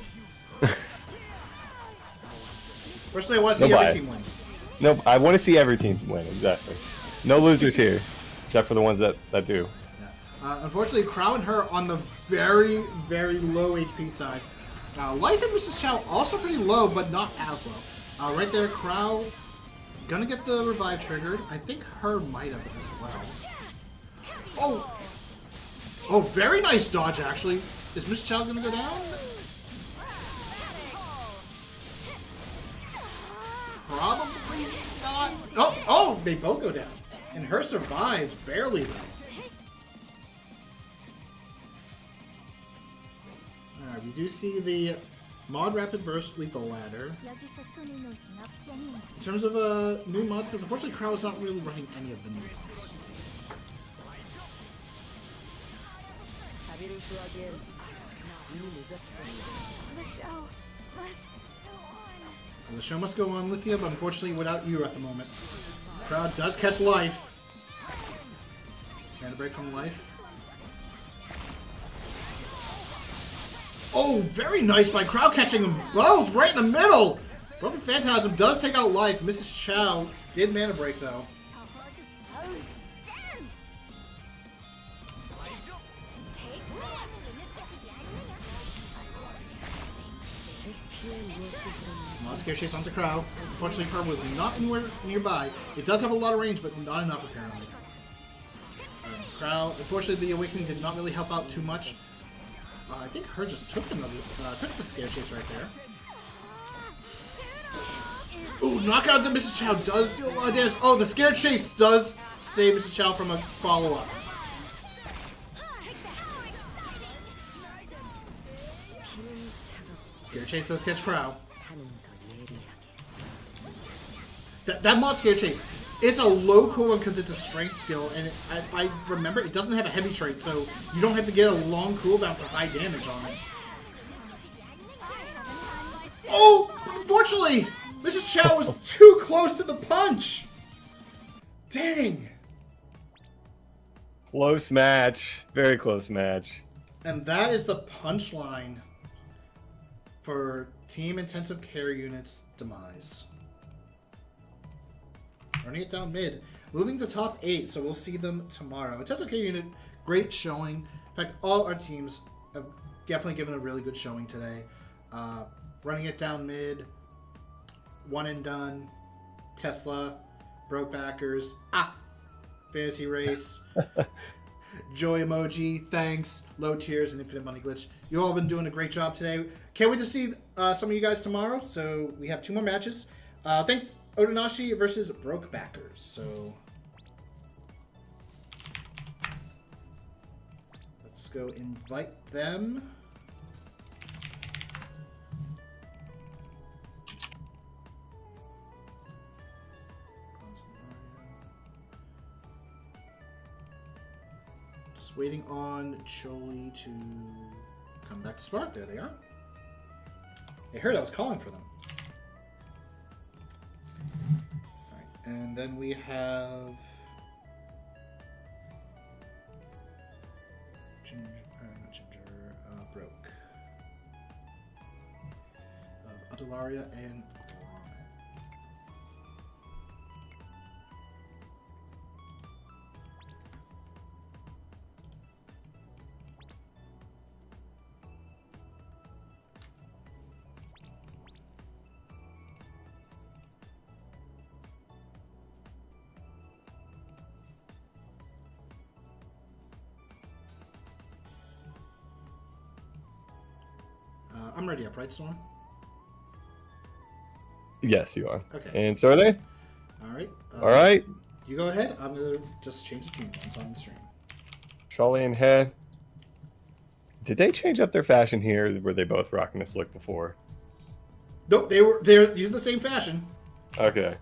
Personally, I want to see every team win. No, I want to see every team win, exactly. No losers here, except for the ones that do. Yeah. Unfortunately, Crow and her on the very, very low HP side. Life and Mrs. Chow also pretty low, but not as low. Right there, Crow gonna get the revive triggered. I think her might have as well. Oh, very nice dodge actually. Is Mrs. Chow gonna go down? Probably not. Oh, they both go down. And her survives, barely though. Alright, we do see the Mod Rapid Burst Lethal Ladder. In terms of new mods, because unfortunately Crow is not really running any of the new ones. The show must go on. Well, the show must go on, Lithia, but unfortunately without you at the moment. Crowd does catch life. Mana break from life. Oh, very nice by crowd catching them both right in the middle. Broken Phantasm does take out life. Mrs. Chow did mana break though. Scare chase onto Crow. Unfortunately, Crow was not anywhere nearby. It does have a lot of range, but not enough apparently. Crow, unfortunately, the Awakening did not really help out too much. I think her just took the scare chase right there. Ooh, knockout to Mrs. Chow does do a lot of damage. Oh, the scare chase does save Mrs. Chow from a follow-up. Scare chase does catch Crow. That mod Scare Chase, it's a low cooldown because it's a strength skill, and I remember it doesn't have a heavy trait, so you don't have to get a long cooldown for high damage on it. Oh! Unfortunately, Mrs. Chow was too close to the punch! Dang! Close match. Very close match. And that is the punchline for Team Intensive Care Unit's demise. Running it down mid. Moving to top 8, so we'll see them tomorrow. Intensive Care Unit, great showing. In fact, all our teams have definitely given a really good showing today. Running it down mid, one and done, Tesla, Brokebackers, Fantasy Race, Joy Emoji, thanks, Low Tears, and Infinite Money Glitch. You all have been doing a great job today. Can't wait to see some of you guys tomorrow. So we have 2 more matches. Thanks, Otonashi versus Brokebackers. So let's go invite them. Just waiting on Choli to come back to Spark. There they are. They heard I was calling for them. And then we have Broke. Adularia and I'm ready up, right, Storm? Yes, you are. Okay. And so are they? All right. All right. You go ahead. I'm going to just change the team once on the stream. Trolley and Head. Did they change up their fashion here? Were they both rocking this look before? Nope, they're using the same fashion. Okay.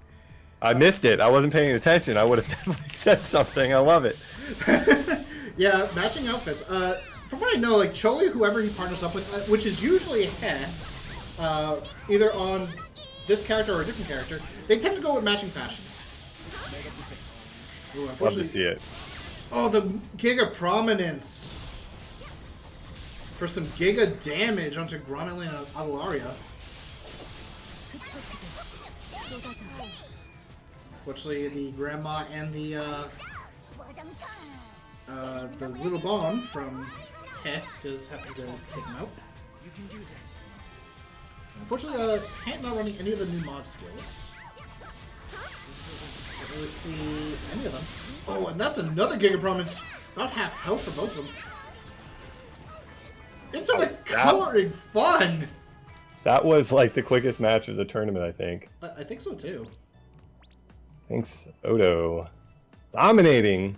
I missed it. I wasn't paying attention. I would have definitely said something. I love it. Yeah, matching outfits. From what I know, like Choli, whoever he partners up with, which is usually Heh, either on this character or a different character, they tend to go with matching fashions. Ooh, Love to see it. Oh, the Giga Prominence. For some Giga damage onto Gromlin and Adularia. Fortunately, the Grandma and the little bomb from Heh just happened to take him out. You can do this. Unfortunately, Heh not running any of the new mod skills. Can't really see any of them. Oh, and that's another Giga Prominence. About half health for both of them. Into the coloring fun! That was like the quickest match of the tournament, I think. I think so too. Thanks, Odo. Dominating.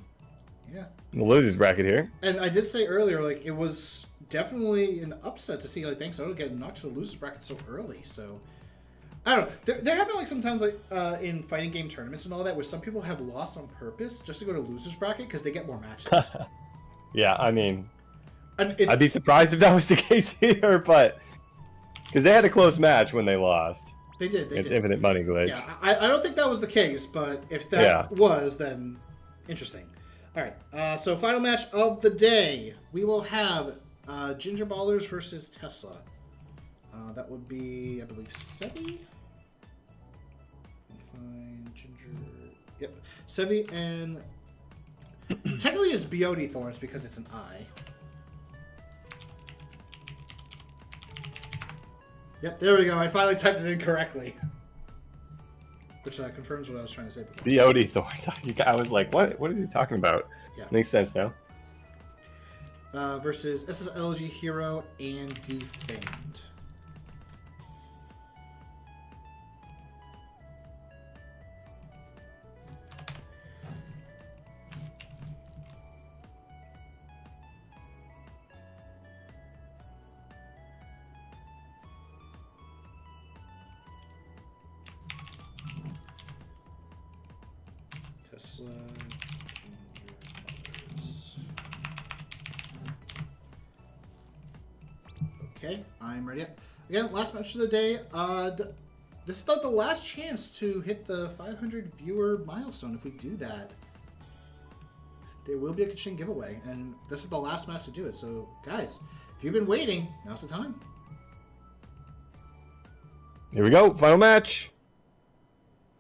Yeah. In the losers bracket here. And I did say earlier, like, it was definitely an upset to see, like, thanks Odo getting knocked to the losers bracket so early, so... I don't know. There have been, like, sometimes, like, in fighting game tournaments and all that, where some people have lost on purpose just to go to losers bracket because they get more matches. Yeah, I mean, And I'd be surprised if that was the case here, but because they had a close match when they lost. They did. It's infinite money glitch. Yeah, I don't think that was the case, but if that was, then interesting. All right, so final match of the day. We will have Ginger Ballers versus Tesla. That would be, I believe, Sevi. Find Ginger. Yep, Sevi and technically it's Beauty Thorns because it's an I. Yep, there we go. I finally typed it in correctly. Which confirms what I was trying to say before. The Odie Thorns. I was like, what is he talking about? Yeah. Makes sense now. Versus SSLG Hero and Defamed. Tesla. Okay, I'm ready. Again, last match of the day. This is like the last chance to hit the 500 viewer milestone. If we do that, there will be a Kachin giveaway, and this is the last match to do it. So, guys, if you've been waiting, now's the time. Here we go, final match.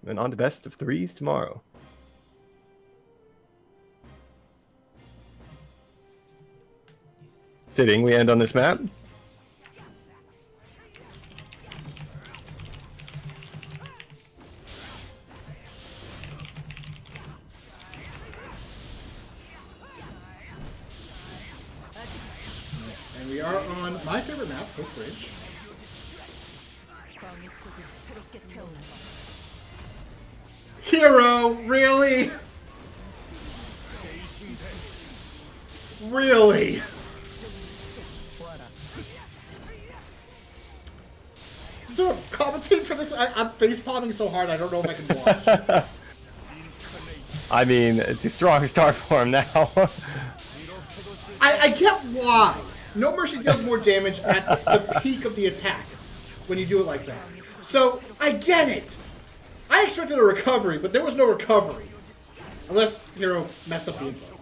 And on to best of threes tomorrow. Fitting, we end on this map. And we are on my favorite map, Hope Bridge. Hero, really? Really? So commentate for this. I'm face palming so hard I don't know if I can watch. I mean, it's a strong start for him now. I get why. No Mercy deals more damage at the peak of the attack when you do it like that. So I get it. I expected a recovery, but there was no recovery. Unless Hero messed up the info.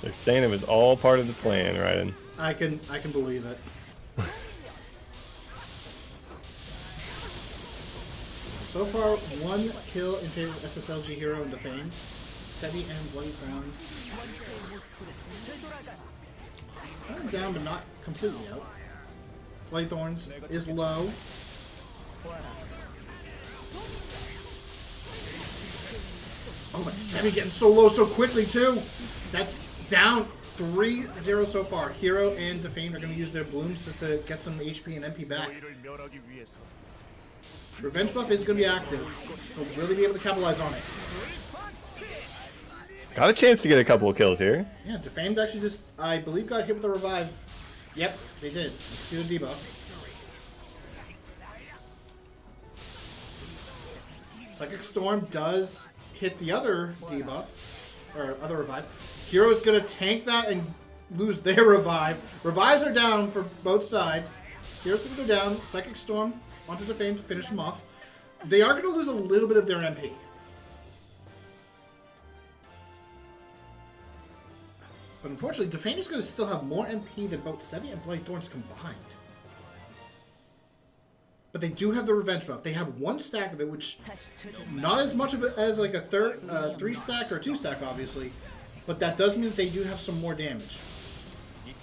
They're saying it was all part of the plan, right? I can believe it. So far, 1 kill in favor of SSLG Hero and Defamed. Sevi and Bloody Thorns. Kind of down, but not completely out. Bloody Thorns is low. Oh, but Sevi getting so low so quickly, too. That's down 3-0 so far. Hero and Defamed are going to use their blooms just to get some HP and MP back. Revenge buff is going to be active. He'll really be able to capitalize on it. Got a chance to get a couple of kills here. Yeah, Defamed actually just, I believe, got hit with a revive. Yep, they did. Let's see the debuff. Psychic Storm does hit the other debuff, or other revive. Hero's going to tank that and lose their revive. Revives are down for both sides. Hero's going to go down. Psychic Storm onto Defamed to finish them off. They are going to lose a little bit of their MP. But unfortunately, Defamed is going to still have more MP than both Sevi and Bloody Thorns combined. But they do have the Revenge buff. They have 1 stack of it, which not as much of it as like a 3 stack or 2 stack, obviously. But that does mean that they do have some more damage.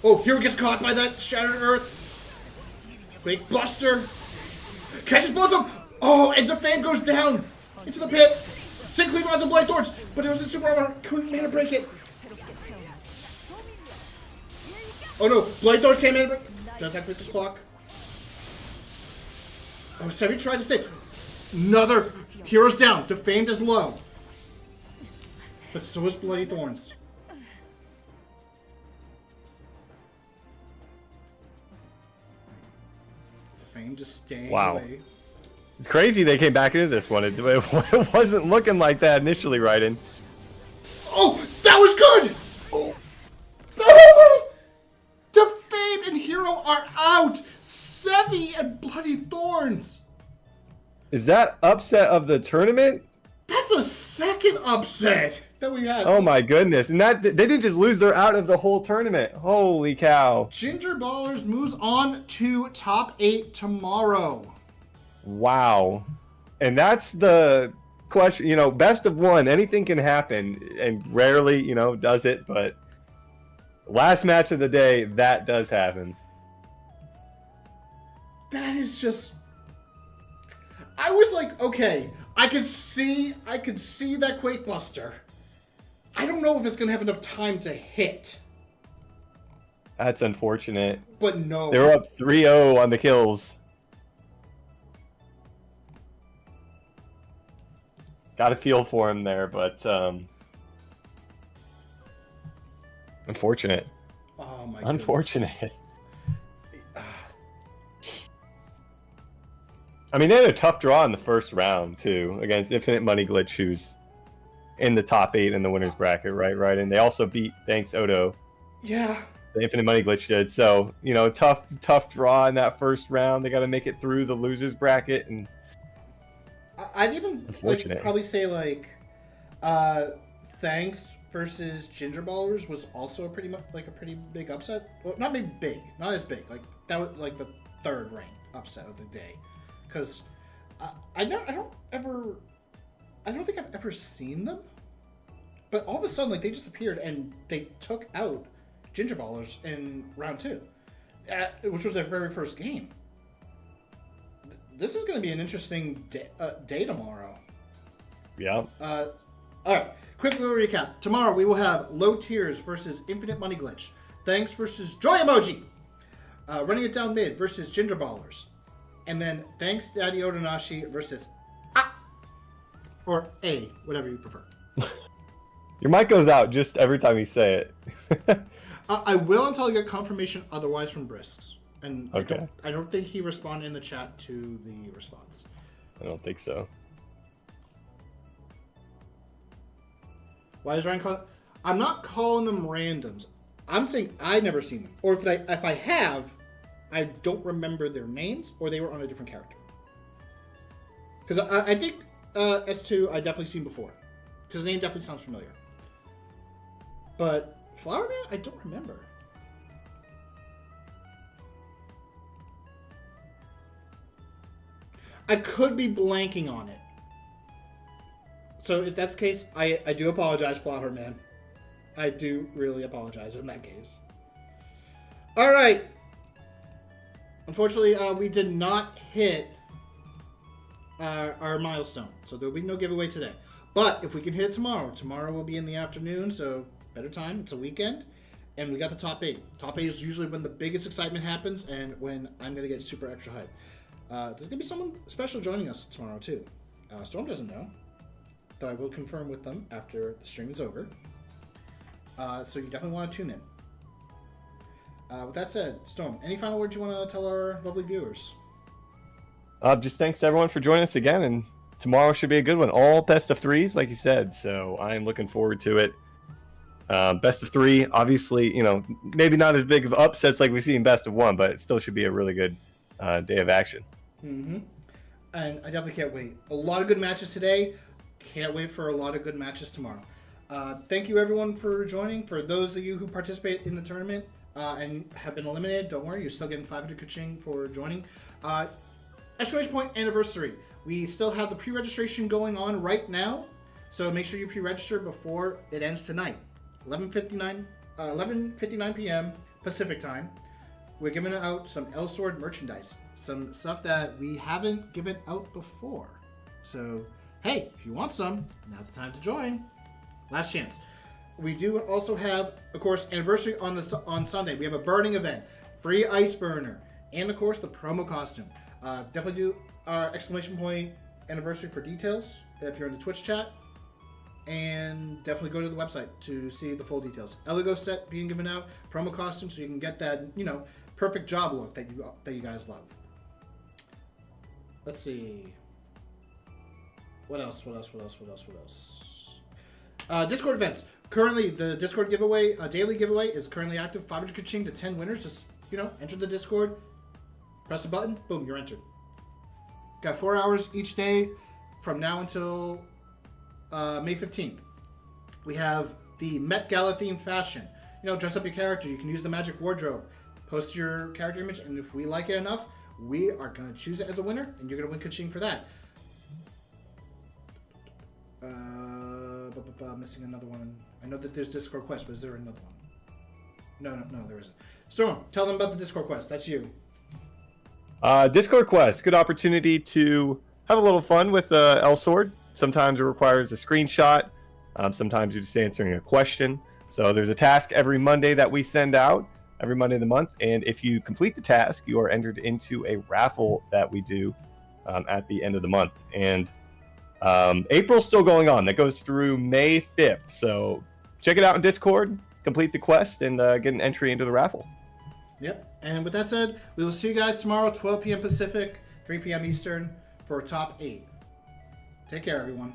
Oh, Hero gets caught by that Shattered Earth. Quake Buster. Catches both of them. Oh, and Defamed goes down into the pit. Sync Cleaver onto Bloody Thorns, but it was in super armor. Couldn't mana break it. Oh no, Blade Thorns came in. Does activate the clock. Oh, Sevi tried to save. Another hero's down. Defamed is low. But so is Bloody Thorns. Defamed just staying away. It's crazy they came back into this one. It wasn't looking like that initially, Raiden. Oh, that was good! Oh. Defame and Hero are out! Sevi and Bloody Thorns! Is that upset of the tournament? That's the second upset that we had. Oh my goodness. And that they didn't just lose, they're out of the whole tournament. Holy cow. Ginger Ballers moves on to top 8 tomorrow. Wow. And that's the question, you know, best of one, anything can happen, and rarely, you know, does it, but last match of the day, that does happen. That is just... I was like, okay, I could see that Quake Buster. I don't know if it's gonna have enough time to hit. That's unfortunate. But no. They were up 3-0 on the kills. Got a feel for him there, but unfortunate. Oh my Unfortunate. I mean, they had a tough draw in the first round, too, against Infinite Money Glitch, who's in the top 8 in the winner's bracket, right? And they also beat Thanks Odo. Yeah. The Infinite Money Glitch did. So, you know, tough draw in that first round. They got to make it through the loser's bracket. And I'd even probably say, like, Thanks versus Ginger Ballers was also a pretty big upset. Well, not maybe big. Not as big. Like, that was, like, the third ranked upset of the day. Because I don't think I've ever seen them, but all of a sudden, like, they just appeared and they took out Ginger Ballers in round 2, which was their very first game. This is going to be an interesting day tomorrow. Yeah. All right. Quick little recap. Tomorrow we will have Low Tears versus Infinite Money Glitch. Thanks versus Joy Emoji. Running It Down Mid versus Ginger Ballers. And then Thanks Daddy Odonashi versus or A, whatever you prefer. Your mic goes out just every time you say it. I will until I get confirmation otherwise from Brisk. And okay. I don't think he responded in the chat to the response. I don't think so. Why is Ryan calling? I'm not calling them randoms. I'm saying I've never seen them. Or if I have, I don't remember their names, or they were on a different character. Because I think S2 I definitely seen before. Because the name definitely sounds familiar. But Flower Man, I don't remember. I could be blanking on it. So if that's the case, I do apologize, Flower Man. I do really apologize in that case. Alright. Unfortunately, we did not hit our milestone. So there will be no giveaway today. But if we can hit it tomorrow will be in the afternoon, so better time. It's a weekend. And we got the top 8. Top 8 is usually when the biggest excitement happens and when I'm going to get super extra hype. There's going to be someone special joining us tomorrow, too. Storm doesn't know. But I will confirm with them after the stream is over. So you definitely want to tune in. With that said, Storm, any final words you want to tell our lovely viewers? Just thanks to everyone for joining us again, and tomorrow should be a good one. All best of 3s, like you said, so I'm looking forward to it. Best of 3, obviously, you know, maybe not as big of upsets like we see in best of 1, but it still should be a really good day of action. Mm-hmm. And I definitely can't wait. A lot of good matches today. Can't wait for a lot of good matches tomorrow. Thank you, everyone, for joining. For those of you who participate in the tournament and have been eliminated, don't worry. You're still getting 500 kaching for joining. Exclamation point anniversary. We still have the pre-registration going on right now. So make sure you pre-register before it ends tonight. 11:59 p.m. Pacific time. We're giving out some Elsword merchandise. Some stuff that we haven't given out before. So, hey, if you want some, now's the time to join. Last chance. we do also have, of course, anniversary on Sunday. We have a burning event, free ice burner, and of course the promo costume. Definitely do our exclamation point anniversary for details if you're in the Twitch chat, and definitely go to the website to see the full details. Eligo set being given out, promo costume, so you can get that perfect job look that you guys love. Let's see. What else? Discord events. Currently, the Discord giveaway, daily giveaway, is currently active. 500 kaching to 10 winners. Just, enter the Discord. Press the button. Boom, you're entered. Got 4 hours each day from now until May 15th. We have the Met Gala themed fashion. Dress up your character. You can use the magic wardrobe. Post your character image, and if we like it enough, we are going to choose it as a winner, and you're going to win kaching for that. Missing another one. I know that there's Discord quest, but is there another one? No, there isn't. Storm, tell them about the Discord quest. That's you. Discord quest, good opportunity to have a little fun with Elsword. Sometimes it requires a screenshot. Sometimes you're just answering a question. So there's a task every Monday that we send out, every Monday of the month. And if you complete the task, you are entered into a raffle that we do at the end of the month. And April's still going on. That goes through May 5th. So check it out in Discord, complete the quest, and get an entry into the raffle. Yep. And with that said, we will see you guys tomorrow, 12 p.m. Pacific, 3 p.m. Eastern, for Top 8. Take care, everyone.